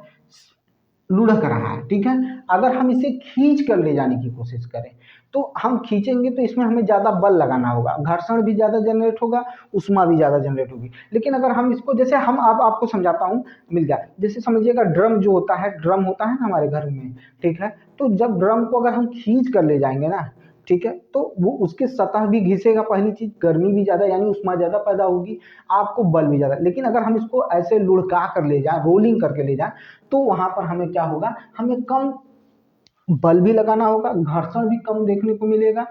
Speaker 1: लुढ़क रहा है, ठीक है। अगर हम इसे खींच कर ले जाने की कोशिश करें, तो हम खींचेंगे तो इसमें हमें ज़्यादा बल लगाना होगा, घर्षण भी ज़्यादा जनरेट होगा, ऊष्मा भी ज़्यादा जनरेट होगी। लेकिन अगर हम इसको, जैसे हम अब आपको समझाता हूँ, मिल गया, जैसे समझिएगा ड्रम जो होता है, ड्रम होता है ना हमारे घर में, ठीक है, तो जब ड्रम को अगर हम खींच कर ले जाएंगे ना, ठीक है, तो वो उसकी सतह भी घिसेगा, पहली चीज गर्मी भी ज़्यादा यानी ऊष्मा ज़्यादा पैदा होगी, आपको बल भी ज़्यादा। लेकिन अगर हम इसको ऐसे लुढ़का कर ले जाएं, रोलिंग करके ले जाएं, तो वहां पर हमें क्या होगा, हमें कम बल भी लगाना होगा, घर्षण भी कम देखने को मिलेगा,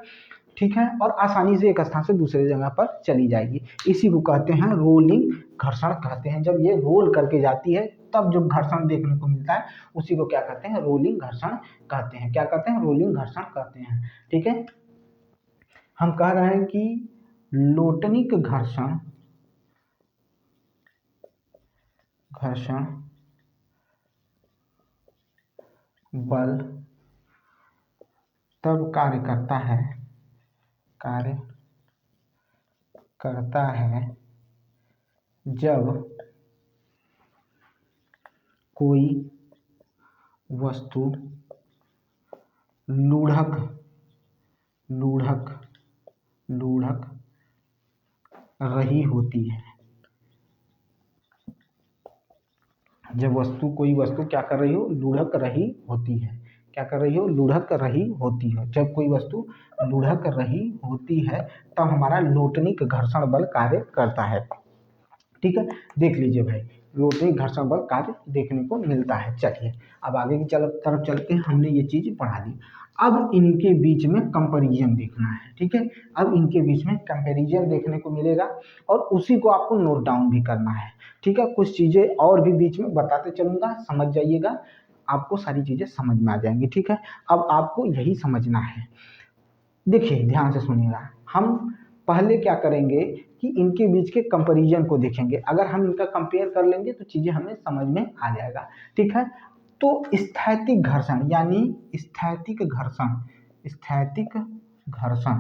Speaker 1: ठीक है, और आसानी से एक स्थान से दूसरे जगह पर चली जाएगी। इसी को कहते हैं रोलिंग घर्षण कहते हैं, जब ये रोल करके जाती है तब जो घर्षण देखने को मिलता है उसी को क्या कहते हैं, रोलिंग घर्षण कहते हैं, क्या कहते हैं, रोलिंग घर्षण कहते हैं, ठीक है। हम कह रहे हैं कि लोटनिक घर्षण बल तब कार्य करता है जब कोई वस्तु लुढ़क रही होती है, जब कोई वस्तु क्या कर रही हो, लुढ़क रही होती है, क्या कर रही हो, लुढ़क रही होती है, जब कोई वस्तु लुढ़क रही होती है तब हमारा लोटनिक घर्षण बल कार्य करता है, ठीक है। देख लीजिए भाई, लोटनिक घर्षण बल कार्य देखने को मिलता है। चलिए अब आगे की तरफ चलते हैं, हमने ये चीज पढ़ा दी, अब इनके बीच में कंपैरिजन देखना है, ठीक है, अब इनके बीच में कंपैरिजन देखने को मिलेगा और उसी को आपको नोट डाउन भी करना है, ठीक है। कुछ चीजें और भी बीच में बताते चलूंगा, समझ जाइएगा, आपको सारी चीजें समझ में आ जाएंगी, ठीक है। अब आपको यही समझना है, देखिए ध्यान से सुनिएगा, हम पहले क्या करेंगे कि इनके बीच के कंपैरिजन को देखेंगे, अगर हम इनका कंपेयर कर लेंगे तो चीजें हमें समझ में आ जाएगा, ठीक है। तो स्थैतिक घर्षण यानी स्थैतिक घर्षण, स्थैतिक घर्षण,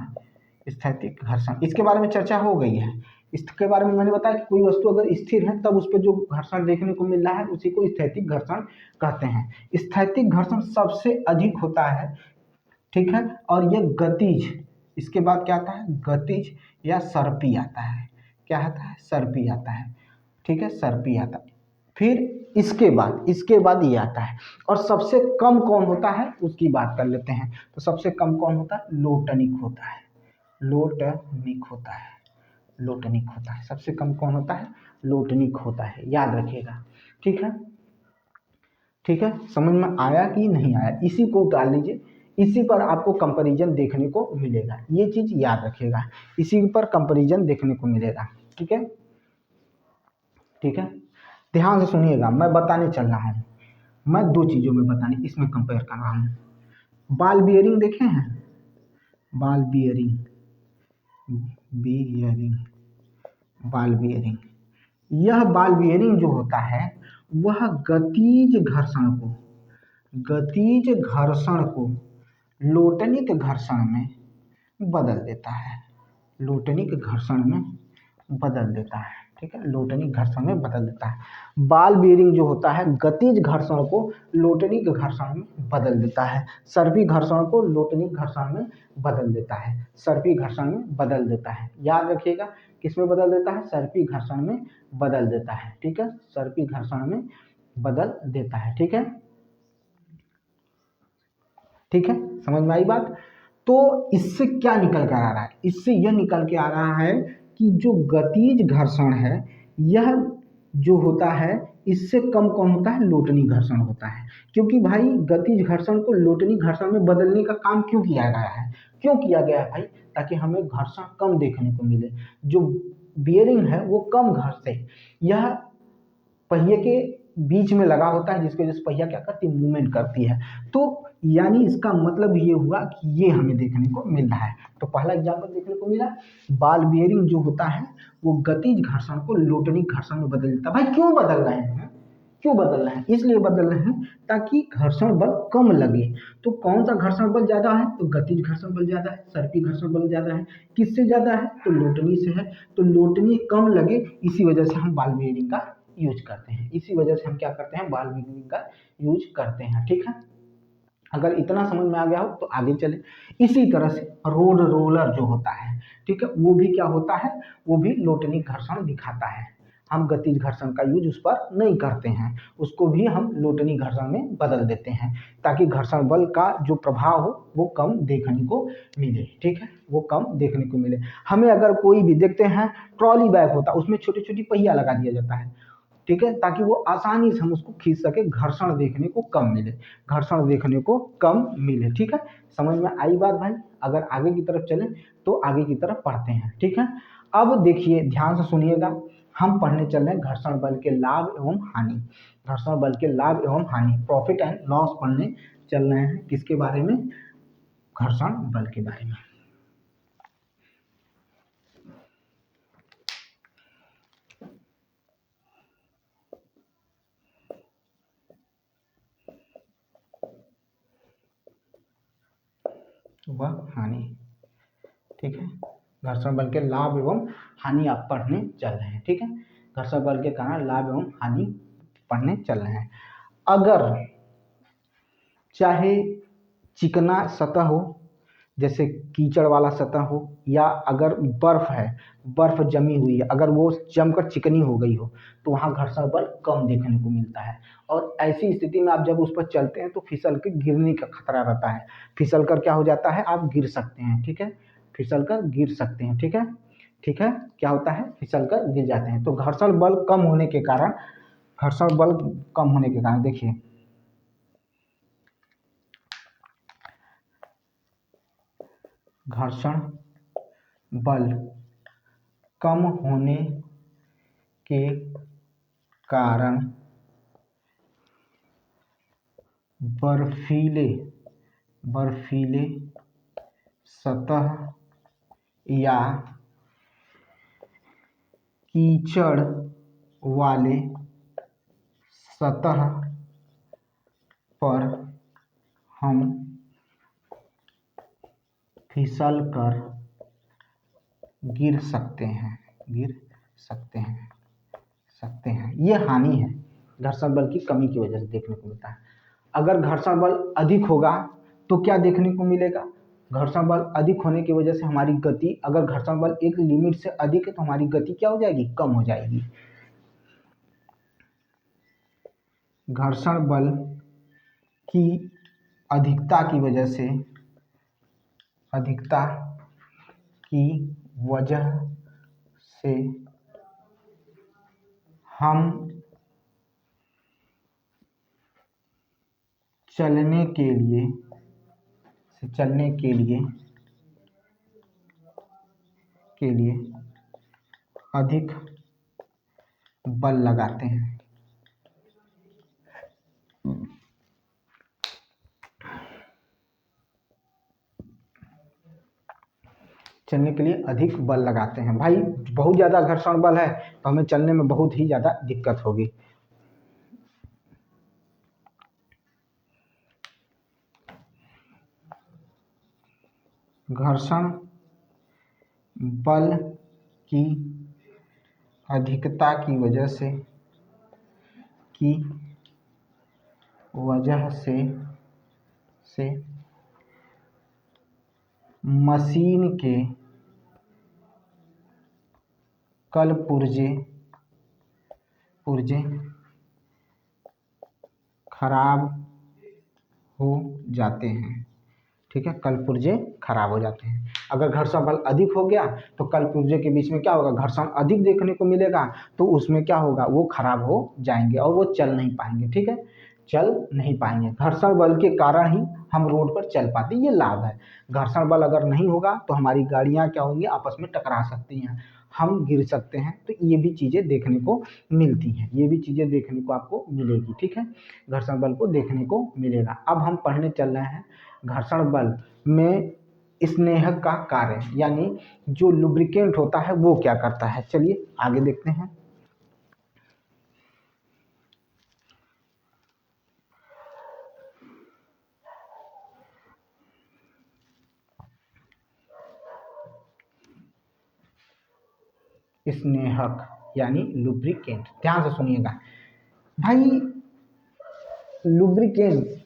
Speaker 1: स्थैतिक घर्षण, इसके बारे में चर्चा हो गई है। इसके बारे में मैंने बताया कि कोई वस्तु अगर स्थिर है तब उस पर जो घर्षण देखने को मिल रहा है उसी को स्थैतिक घर्षण कहते हैं। स्थैतिक घर्षण सबसे अधिक होता है, ठीक है, और ये गतिज, इसके बाद क्या आता है, गतिज या सर्पी आता है। क्या आता है, सर्पी आता है, ठीक है, सर्पी आता है। फिर इसके बाद ये आता है। और सबसे कम कौन होता है उसकी बात कर लेते हैं। तो सबसे कम कौन होता है, लोटनिक होता है, लोटनिक होता है, लोटनिक होता है। सबसे कम कौन होता है, लोटनिक होता है, याद रखिएगा, ठीक है, ठीक है। समझ में आया कि नहीं आया, इसी को डाल लीजिए, इसी पर आपको कंपैरिजन देखने को मिलेगा, ये चीज याद रखिएगा, इसी पर कंपैरिजन देखने को मिलेगा, ठीक है, ठीक है। ध्यान से सुनिएगा, मैं बताने चल रहा हूँ, मैं दो चीजों में बताने इसमें कंपेयर कर रहा हूँ। बॉल बियरिंग देखे हैं, ball bearing, bearing, ball bearing, यह बॉल बियरिंग जो होता है वह गतिज घर्षण को, गतिज घर्षण को लोटनिक घर्षण में बदल देता है, लोटनिक घर्षण में बदल देता है, ठीक है, लोटनिक घर्षण में बदल देता है। बॉल बियरिंग जो होता है गतिज घर्षण को लोटनिक घर्षण में बदल देता है, सर्पी घर्षण को लोटनिक घर्षण में बदल देता है, सर्पी घर्षण में बदल देता है। याद रखिएगा किस में बदल देता है, सर्पी घर्षण में बदल देता है, ठीक है, सर्पी घर्षण में बदल देता है, ठीक है, ठीक है, समझ में आई बात। तो इससे क्या निकल कर आ रहा है, इससे यह निकल के आ रहा है कि जो गतिज घर्षण है यह जो होता है इससे कम कौन होता है, लोटनी घर्षण होता है। क्योंकि भाई गतिज घर्षण को लोटनी घर्षण में बदलने का काम क्यों किया गया है, क्यों किया गया है भाई, ताकि हमें घर्षण कम देखने को मिले, जो बियरिंग है वो कम घर्षे, यह पहिए के बीच में लगा होता है जिसकी वजह से पहिया क्या करती है, मूवमेंट करती है। तो यानी इसका मतलब ये हुआ कि ये हमें देखने को मिल रहा है। तो पहला एग्जाम्पल देखने को मिला, बॉल बियरिंग जो होता है वो गतिज घर्षण को लोटनिक घर्षण में बदल देता है। भाई क्यों बदल रहे हैं, क्यों बदल रहे हैं, इसलिए बदल रहे हैं ताकि घर्षण बल कम लगे। तो कौन सा घर्षण बल ज्यादा है, तो गतिज घर्षण बल ज्यादा है, सर्पी घर्षण बल ज्यादा है। किससे ज्यादा है, तो लोटनी से है, तो लोटनी कम लगे, इसी वजह से हम बॉल बियरिंग का यूज करते हैं, इसी वजह से हम क्या करते हैं, बॉल बियरिंग का यूज करते हैं, ठीक है। अगर इतना समझ में आ गया हो तो आगे चले। इसी तरह से रोड रोलर जो होता है, ठीक है, वो भी क्या होता है, वो भी लोटनिक घर्षण दिखाता है। हम गतिज घर्षण का यूज उस पर नहीं करते हैं, उसको भी हम लोटनी घर्षण में बदल देते हैं ताकि घर्षण बल का जो प्रभाव हो वो कम देखने को मिले, ठीक है, वो कम देखने को मिले। हमें अगर कोई भी देखते हैं ट्रॉली बैग होता है उसमें छोटी छोटी पहिया लगा दिया जाता है, ठीक है, ताकि वो आसानी से हम उसको खींच सके, घर्षण देखने को कम मिले, घर्षण देखने को कम मिले, ठीक है। समझ में आई बात भाई। अगर आगे की तरफ चलें तो आगे की तरफ पढ़ते हैं, ठीक है। अब देखिए ध्यान से सुनिएगा, हम पढ़ने चल रहे हैं घर्षण बल के लाभ एवं हानि, घर्षण बल के लाभ एवं हानि, प्रॉफिट एंड लॉस पढ़ने चल रहे हैं। किसके बारे में, घर्षण बल के बारे में। वह हानि, ठीक है, घर्षण बल के लाभ एवं हानि आप पढ़ने चल रहे हैं, ठीक है। घर्षण बल के कारण लाभ एवं हानि पढ़ने चल रहे हैं। अगर चाहे चिकना सतह हो, जैसे कीचड़ वाला सतह हो, या अगर बर्फ है, बर्फ जमी हुई है, अगर वो जमकर चिकनी हो गई हो तो वहाँ घर्षण बल कम देखने को मिलता है। और ऐसी स्थिति में आप जब उस पर चलते हैं तो फिसल के गिरने का खतरा रहता है, फिसल कर क्या हो जाता है, आप गिर सकते हैं, ठीक है, फिसल कर गिर सकते हैं, ठीक है, ठीक है, क्या होता है, फिसल कर गिर जाते हैं। तो घर्षण बल कम होने के कारण, घर्षण बल कम होने के कारण देखिए घर्षण बल कम होने के कारण बर्फीले बर्फीले सतह या कीचड़ वाले सतह पर हम फिसल कर गिर सकते हैं, ये हानि है, घर्षण बल की कमी की वजह से देखने को मिलता है। अगर घर्षण बल अधिक होगा तो क्या देखने को मिलेगा? घर्षण बल अधिक होने की वजह से हमारी गति, अगर घर्षण बल एक लिमिट से अधिक है तो हमारी गति क्या हो जाएगी? कम हो जाएगी। घर्षण बल की अधिकता की वजह से हम चलने के लिए अधिक बल लगाते हैं। चलने के लिए अधिक बल लगाते हैं। भाई बहुत ज़्यादा घर्षण बल है तो हमें चलने में बहुत ही ज़्यादा दिक्कत होगी। घर्षण बल की अधिकता की वजह से मशीन के कल पुर्जे खराब हो जाते हैं। ठीक है, कल पुर्जे खराब हो जाते हैं। अगर घर्षण बल अधिक हो गया तो कल पुर्जे के बीच में क्या होगा? घर्षण अधिक देखने को मिलेगा, तो उसमें क्या होगा? वो खराब हो जाएंगे और वो चल नहीं पाएंगे। ठीक है, चल नहीं पाएंगे। घर्षण बल के कारण ही हम रोड पर चल पाते हैं, ये लाभ है। घर्षण बल अगर नहीं होगा तो हमारी गाड़ियाँ क्या होंगी? आपस में टकरा सकती हैं, हम गिर सकते हैं। तो ये भी चीज़ें देखने को मिलती हैं, ये भी चीज़ें देखने को आपको मिलेगी। ठीक है, घर्षण बल को देखने को मिलेगा। अब हम पढ़ने चल रहे हैं घर्षण बल में स्नेहक का कार्य, यानी जो लुब्रिकेंट होता है वो क्या करता है। चलिए आगे देखते हैं। स्नेहक यानी लुब्रिकेंट, ध्यान से सुनिएगा भाई। लुब्रिकेंट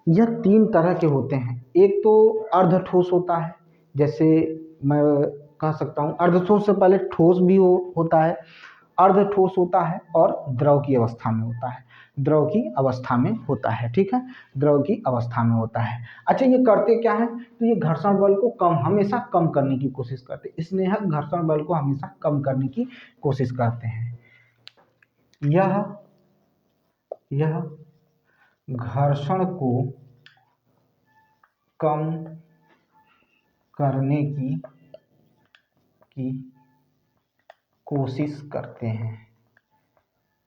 Speaker 1: यह तीन तरह के होते हैं। एक तो अर्ध ठोस होता है, जैसे मैं कह सकता हूँ अर्ध ठोस से पहले ठोस भी होता है, अर्ध ठोस होता है और द्रव की अवस्था में होता है। ठीक है, द्रव की अवस्था में होता है। अच्छा, ये करते क्या है? तो ये घर्षण बल को हमेशा कम करने की कोशिश करते हैं। स्नेहक घर्षण बल को हमेशा कम करने की कोशिश करते हैं। यह घर्षण को कम करने की कोशिश करते हैं।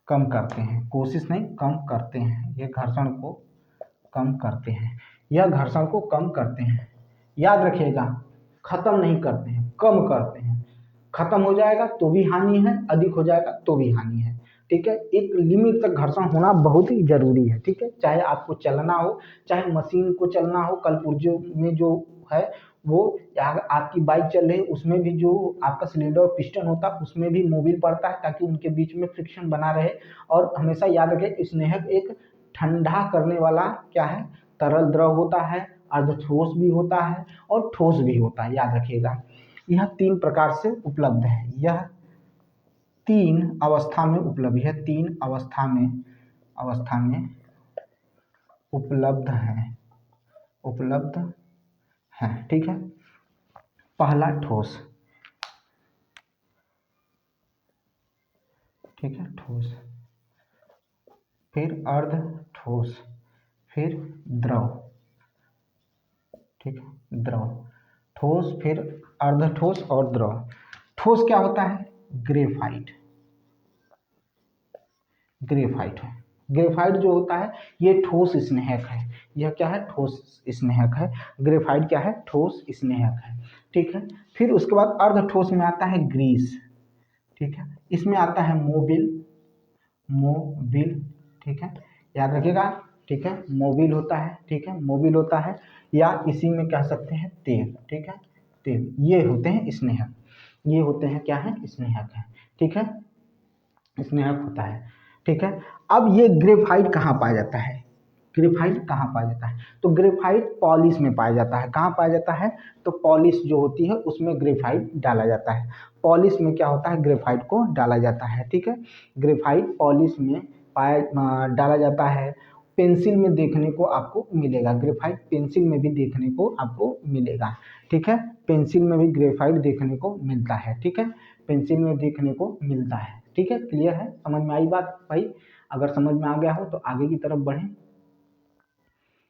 Speaker 1: कम करते हैं, कोशिश नहीं, कम करते हैं। ये घर्षण को कम करते हैं, यह घर्षण को कम करते हैं। याद रखिएगा, खत्म नहीं करते हैं, कम करते हैं। खत्म हो जाएगा तो भी हानि है, अधिक हो जाएगा तो भी हानि है। ठीक है, एक लिमिट तक घर्षण होना बहुत ही जरूरी है। ठीक है, चाहे आपको चलना हो, चाहे मशीन को चलना हो, कल पुर्जों में जो है वो, या आपकी बाइक चल रही है उसमें भी जो आपका सिलेंडर और पिस्टन होता है उसमें भी मोबिल पड़ता है, ताकि उनके बीच में फ्रिक्शन बना रहे। और हमेशा याद रखें, स्नेहक एक ठंडा करने वाला क्या है? तरल द्रव होता है, अर्ध ठोस भी होता है और ठोस भी होता है। याद रखिएगा, यह तीन प्रकार से उपलब्ध है। यह तीन अवस्था में उपलब्ध है, तीन अवस्था में उपलब्ध है। ठीक है, पहला ठोस, ठीक है, ठोस, फिर अर्ध ठोस, फिर द्रव। ठीक है, द्रव, ठोस, फिर अर्ध ठोस और द्रव। ठोस क्या होता है? ग्रेफाइट जो होता है ये ठोस स्नेहक है। यह क्या है? ठोस स्नेहक है। ग्रेफाइट क्या है? ठोस स्नेहक है। ठीक है, फिर उसके बाद अर्ध ठोस में आता है ग्रीस। ठीक है, इसमें आता है मोबिल। ठीक है, याद रखिएगा, ठीक है, मोबिल होता है, ठीक है, मोबिल होता है, या इसी में कह सकते हैं तेल, ठीक है, तेल, ये होते हैं स्नेहक, ये होते हैं क्या है, स्नेहक है, ठीक है, स्नेहक होता है, ठीक है। अब ये ग्रेफाइट कहाँ पाया जाता है, ग्रेफाइट कहाँ पाया जाता है, तो ग्रेफाइट पॉलिश में पाया जाता है, कहाँ पाया जाता है, तो पॉलिश जो होती है उसमें ग्रेफाइट डाला जाता है, पॉलिश में क्या होता है, ग्रेफाइट को डाला जाता है, ठीक है, ग्रेफाइट पॉलिश में डाला जाता है। पेंसिल में देखने को आपको मिलेगा, ग्रेफाइट पेंसिल में भी देखने को आपको मिलेगा, ठीक है, पेंसिल में भी ग्रेफाइट देखने को मिलता है, ठीक है, पेंसिल में देखने को मिलता है, ठीक है, क्लियर है, समझ में आई बात भाई, अगर समझ में आ गया हो तो आगे की तरफ बढ़ें,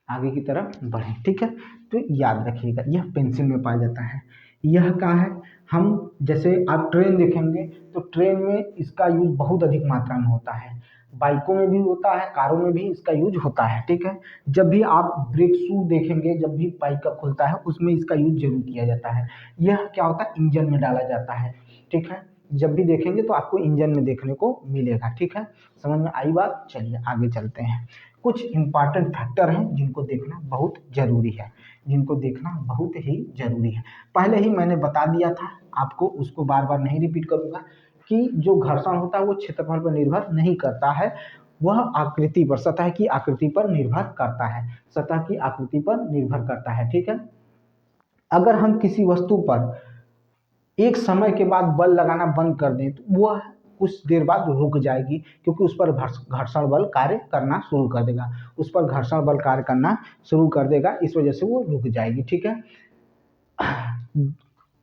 Speaker 1: आगे की तरफ बढ़ें, ठीक है, तो याद रखिएगा यह पेंसिल में पाया जाता है, यह क्या है, हम जैसे आप ट्रेन देखेंगे तो ट्रेन में इसका यूज बहुत अधिक मात्रा में होता है, बाइकों में भी होता है, कारों में भी इसका यूज होता है, ठीक है, जब भी आप ब्रेक शू देखेंगे, जब भी बाइक का खुलता है उसमें इसका यूज जरूर किया जाता है, यह क्या होता है, इंजन में डाला जाता है, ठीक है, जब भी देखेंगे तो आपको इंजन में देखने को मिलेगा, ठीक है, समझ में आई बात, चलिए आगे चलते हैं, कुछ इंपॉर्टेंट फैक्टर हैं जिनको देखना बहुत जरूरी है, जिनको देखना बहुत ही जरूरी है, पहले ही मैंने बता दिया था आपको, उसको बार बार नहीं रिपीट करूंगा, कि जो घर्षण होता है वो क्षेत्रफल पर निर्भर नहीं करता है, वह आकृति पर, सतह की आकृति पर निर्भर करता है, सतह की आकृति पर निर्भर करता है, ठीक है, अगर हम किसी वस्तु पर एक समय के बाद बल लगाना बंद कर दें तो वह कुछ देर बाद रुक जाएगी, क्योंकि उस पर घर्षण बल कार्य करना शुरू कर देगा, उस पर घर्षण बल कार्य करना शुरू कर देगा, इस वजह से वो रुक जाएगी, ठीक है,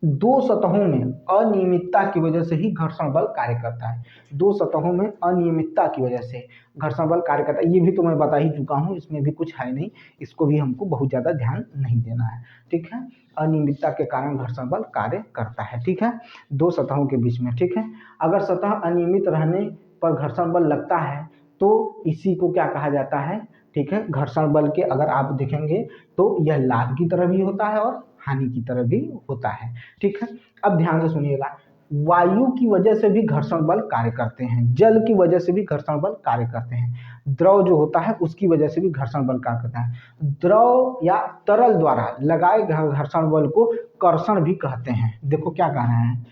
Speaker 1: दो सतहों में अनियमितता की वजह से ही घर्षण बल कार्य करता है, दो सतहों में अनियमितता की वजह से घर्षण बल कार्य करता है, ये भी तो मैं बता ही चुका हूँ, इसमें भी कुछ है नहीं, इसको भी हमको बहुत ज़्यादा ध्यान नहीं देना है, ठीक है, अनियमितता के कारण घर्षण बल कार्य करता है, ठीक है, दो सतहों के बीच में, ठीक है, अगर सतह अनियमित रहने पर घर्षण बल लगता है तो इसी को क्या कहा जाता है, ठीक है, घर्षण बल के अगर आप देखेंगे तो यह लाभ की तरह भी होता है और हानि की तरह भी होता है, ठीक है, अब ध्यान से सुनिएगा, वायु की वजह से भी घर्षण बल कार्य करते हैं, जल की वजह से भी घर्षण बल कार्य करते हैं, द्रव जो होता है उसकी वजह से भी घर्षण बल कार्य करता है, द्रव या तरल द्वारा लगाए गए घर्षण बल को कर्षण भी कहते हैं, देखो क्या कह रहे हैं,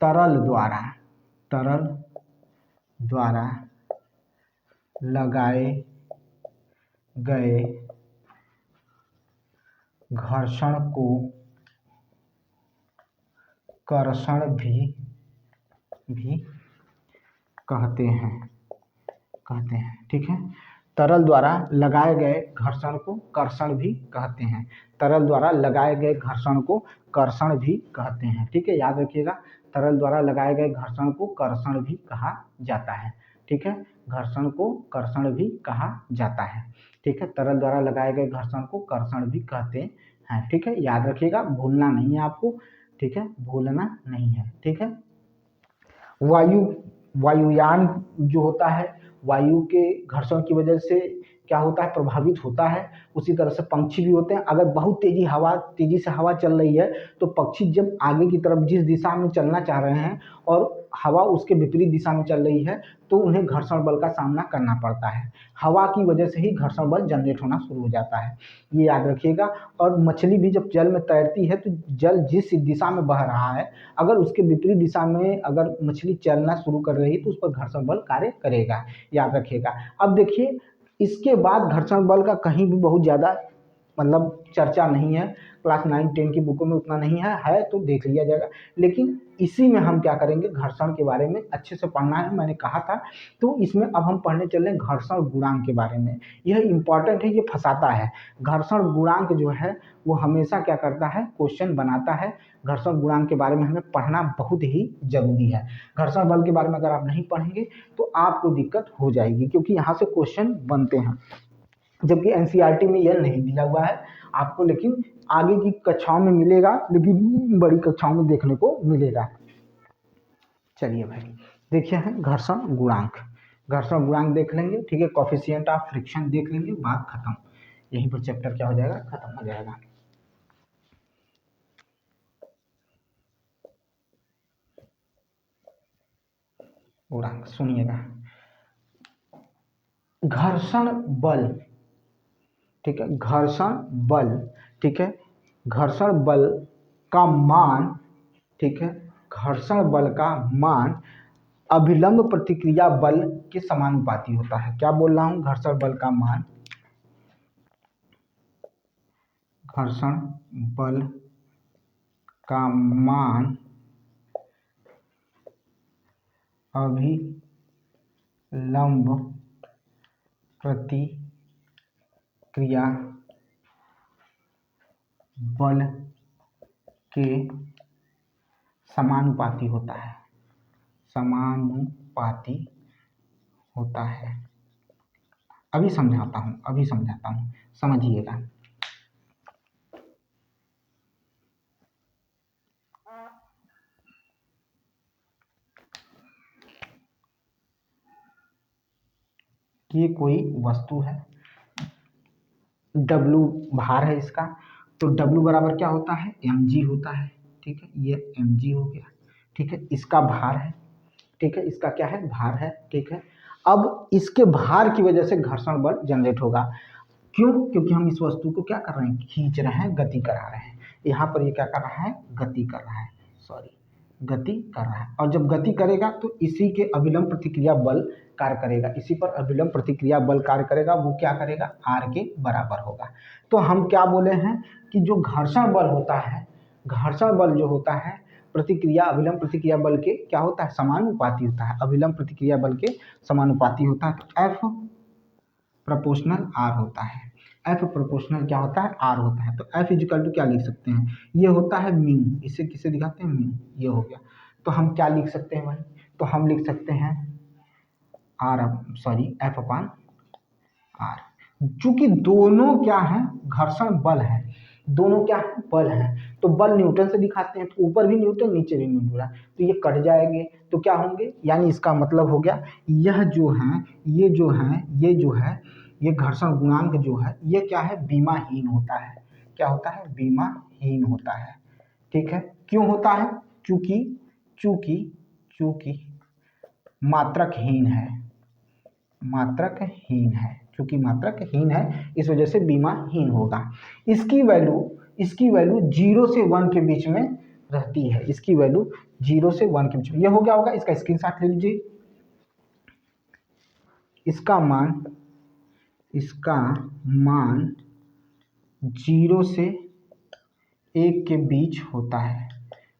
Speaker 1: तरल द्वारा, तरल द्वारा लगाए गए घर्षण को कर्षण भी कहते हैं, कहते हैं, ठीक है, तरल द्वारा लगाए गए घर्षण को कर्षण भी कहते हैं, तरल द्वारा लगाए गए घर्षण को कर्षण भी कहते हैं, ठीक है, याद रखिएगा, तरल द्वारा लगाए गए घर्षण को कर्षण भी कहा जाता है, ठीक है, घर्षण को कर्षण भी कहा जाता है, ठीक है, तरल द्वारा लगाए गए घर्षण को कर्षण भी कहते हैं, ठीक है, याद रखिएगा, भूलना नहीं है आपको, ठीक है, भूलना नहीं है, ठीक है, वायु वायुयान जो होता है वायु के घर्षण की वजह से क्या होता है, प्रभावित होता है, उसी तरह से पंछी भी होते हैं, अगर बहुत तेजी से हवा चल रही है तो पक्षी जब आगे की तरफ जिस दिशा में चलना चाह रहे हैं और हवा उसके विपरीत दिशा में चल रही है तो उन्हें घर्षण बल का सामना करना पड़ता है, हवा की वजह से ही घर्षण बल जनरेट होना शुरू हो जाता है, ये याद रखिएगा, और मछली भी जब जल में तैरती है तो जल जिस दिशा में बह रहा है अगर उसके विपरीत दिशा में अगर मछली चलना शुरू कर रही है तो उस पर घर्षण बल कार्य करेगा, याद रखिएगा, अब देखिए इसके बाद घर्षण बल का कहीं भी बहुत ज़्यादा मतलब चर्चा नहीं है, क्लास 9-10 की बुकों में उतना नहीं है तो देख लिया जाएगा, लेकिन इसी में हम क्या करेंगे, घर्षण के बारे में अच्छे से पढ़ना है, मैंने कहा था, तो इसमें अब हम पढ़ने चल रहे हैं घर्षण गुणांक के बारे में, यह इंपॉर्टेंट है, ये फंसाता है, घर्षण गुणांक जो है वो हमेशा क्या करता है, क्वेश्चन बनाता है, घर्षण गुणांक के बारे में हमें पढ़ना बहुत ही जरूरी है, घर्षण बल के बारे में अगर आप नहीं पढ़ेंगे तो आपको दिक्कत हो जाएगी, क्योंकि यहाँ से क्वेश्चन बनते हैं, जबकि एनसीईआरटी में यह नहीं दिया हुआ है आपको, लेकिन आगे की कक्षाओं में मिलेगा, लेकिन बड़ी कक्षाओं में देखने को मिलेगा, चलिए भाई देखिए है घर्षण गुणांक, घर्षण गुणांक देख लेंगे, ठीक है, कॉफिशिएंट ऑफ फ्रिक्शन देख लेंगे, बात खत्म, यहीं पर चैप्टर क्या हो जाएगा, खत्म हो जाएगा, गुणांक सुनिएगा, घर्षण बल, ठीक है, घर्षण बल, ठीक है, घर्षण बल का मान, ठीक है, घर्षण बल का मान अभिलंब प्रतिक्रिया बल के समानुपाती होता है। क्या बोल रहा हूं? घर्षण बल का मान, घर्षण बल का मान अभिलंब प्रतिक्रिया बल के समानुपाती होता है, समानुपाती होता है। अभी समझाता हूं, समझिएगा। ये कोई वस्तु है, W भार है इसका, तो W बराबर क्या होता है? mg होता है, ठीक है, ये mg हो गया, ठीक है, इसका भार है, ठीक है, इसका क्या है? भार है, ठीक है। अब इसके भार की वजह से घर्षण बल जनरेट होगा। क्यों? क्योंकि हम इस वस्तु को क्या कर रहे हैं? खींच रहे हैं, गति करा रहे हैं। यहाँ पर ये क्या कर रहा है? गति कर रहा है, सॉरी, गति कर रहा है। और जब गति करेगा तो इसी के अभिलंब प्रतिक्रिया बल कार्य करेगा, इसी पर अभिलंब प्रतिक्रिया बल कार्य करेगा, वो क्या करेगा? आर के बराबर होगा। तो हम क्या बोले हैं कि जो घर्षण बल होता है, घर्षण बल जो होता है प्रतिक्रिया अभिलंब प्रतिक्रिया बल के क्या होता है? समानुपाती होता है, अभिलंब प्रतिक्रिया बल के समानुपाती होता है। तो एफ प्रोपोर्शनल आर होता है, एफ प्रोपोर्शनल क्या होता है? आर होता है। तो एफ इजिकल टू क्या लिख सकते हैं? ये होता है म्यू, इसे किसे दिखाते हैं? म्यू, ये हो गया। तो हम क्या लिख सकते हैं भाई? तो हम लिख सकते हैं R, sorry, F upon R. चूंकि दोनों क्या है? घर्षण बल है, दोनों क्या है? बल है। तो बल न्यूटन से दिखाते हैं, तो ऊपर भी न्यूटन नीचे भी न्यूटन है, तो ये कट जाएंगे, तो क्या होंगे? यानी इसका मतलब हो गया यह जो है, ये जो है, ये जो है, ये घर्षण गुणांक जो है, ये क्या है? बीमाहीन होता है। क्या होता है? बीमाहीन होता है, ठीक है। क्यों होता है? चूंकि चूंकि चूंकि मात्रकहीन है, मात्रकहीन है, चूंकि मात्रकहीन है इस वजह से बीमाहीन होगा। इसकी वैल्यू 0 से 1 के बीच में रहती है, इसकी वैल्यू 0 से 1 के बीच में। ये हो गया होगा, इसका स्क्रीनशॉट ले लीजिए। इसका मान 0 से 1 के बीच होता है,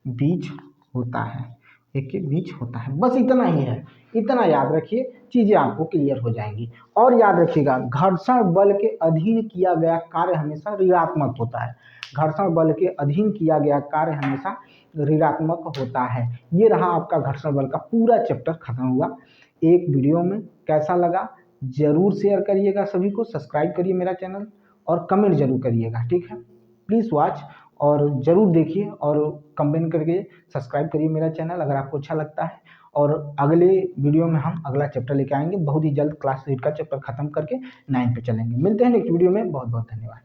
Speaker 1: बीच होता है, 1 के बीच होता है। बस इतना ही है, इतना याद रखिए, चीजें आपको क्लियर हो जाएंगी। और याद रखिएगा, घर्षण बल के अधीन किया गया कार्य हमेशा ऋणात्मक होता है, घर्षण बल के अधीन किया गया कार्य हमेशा ऋणात्मक होता है। ये रहा आपका घर्षण बल का पूरा चैप्टर खत्म हुआ एक वीडियो में। कैसा लगा जरूर शेयर करिएगा, सभी को सब्सक्राइब करिए मेरा चैनल और कमेंट जरूर करिएगा, ठीक है। प्लीज़ वॉच और ज़रूर देखिए और कमेंट करके सब्सक्राइब करिए मेरा चैनल अगर आपको अच्छा लगता है। और अगले वीडियो में हम अगला चैप्टर लेके आएंगे बहुत ही जल्द, क्लास 8 का चैप्टर खत्म करके 9 पे चलेंगे। मिलते हैं नेक्स्ट वीडियो में, बहुत बहुत धन्यवाद।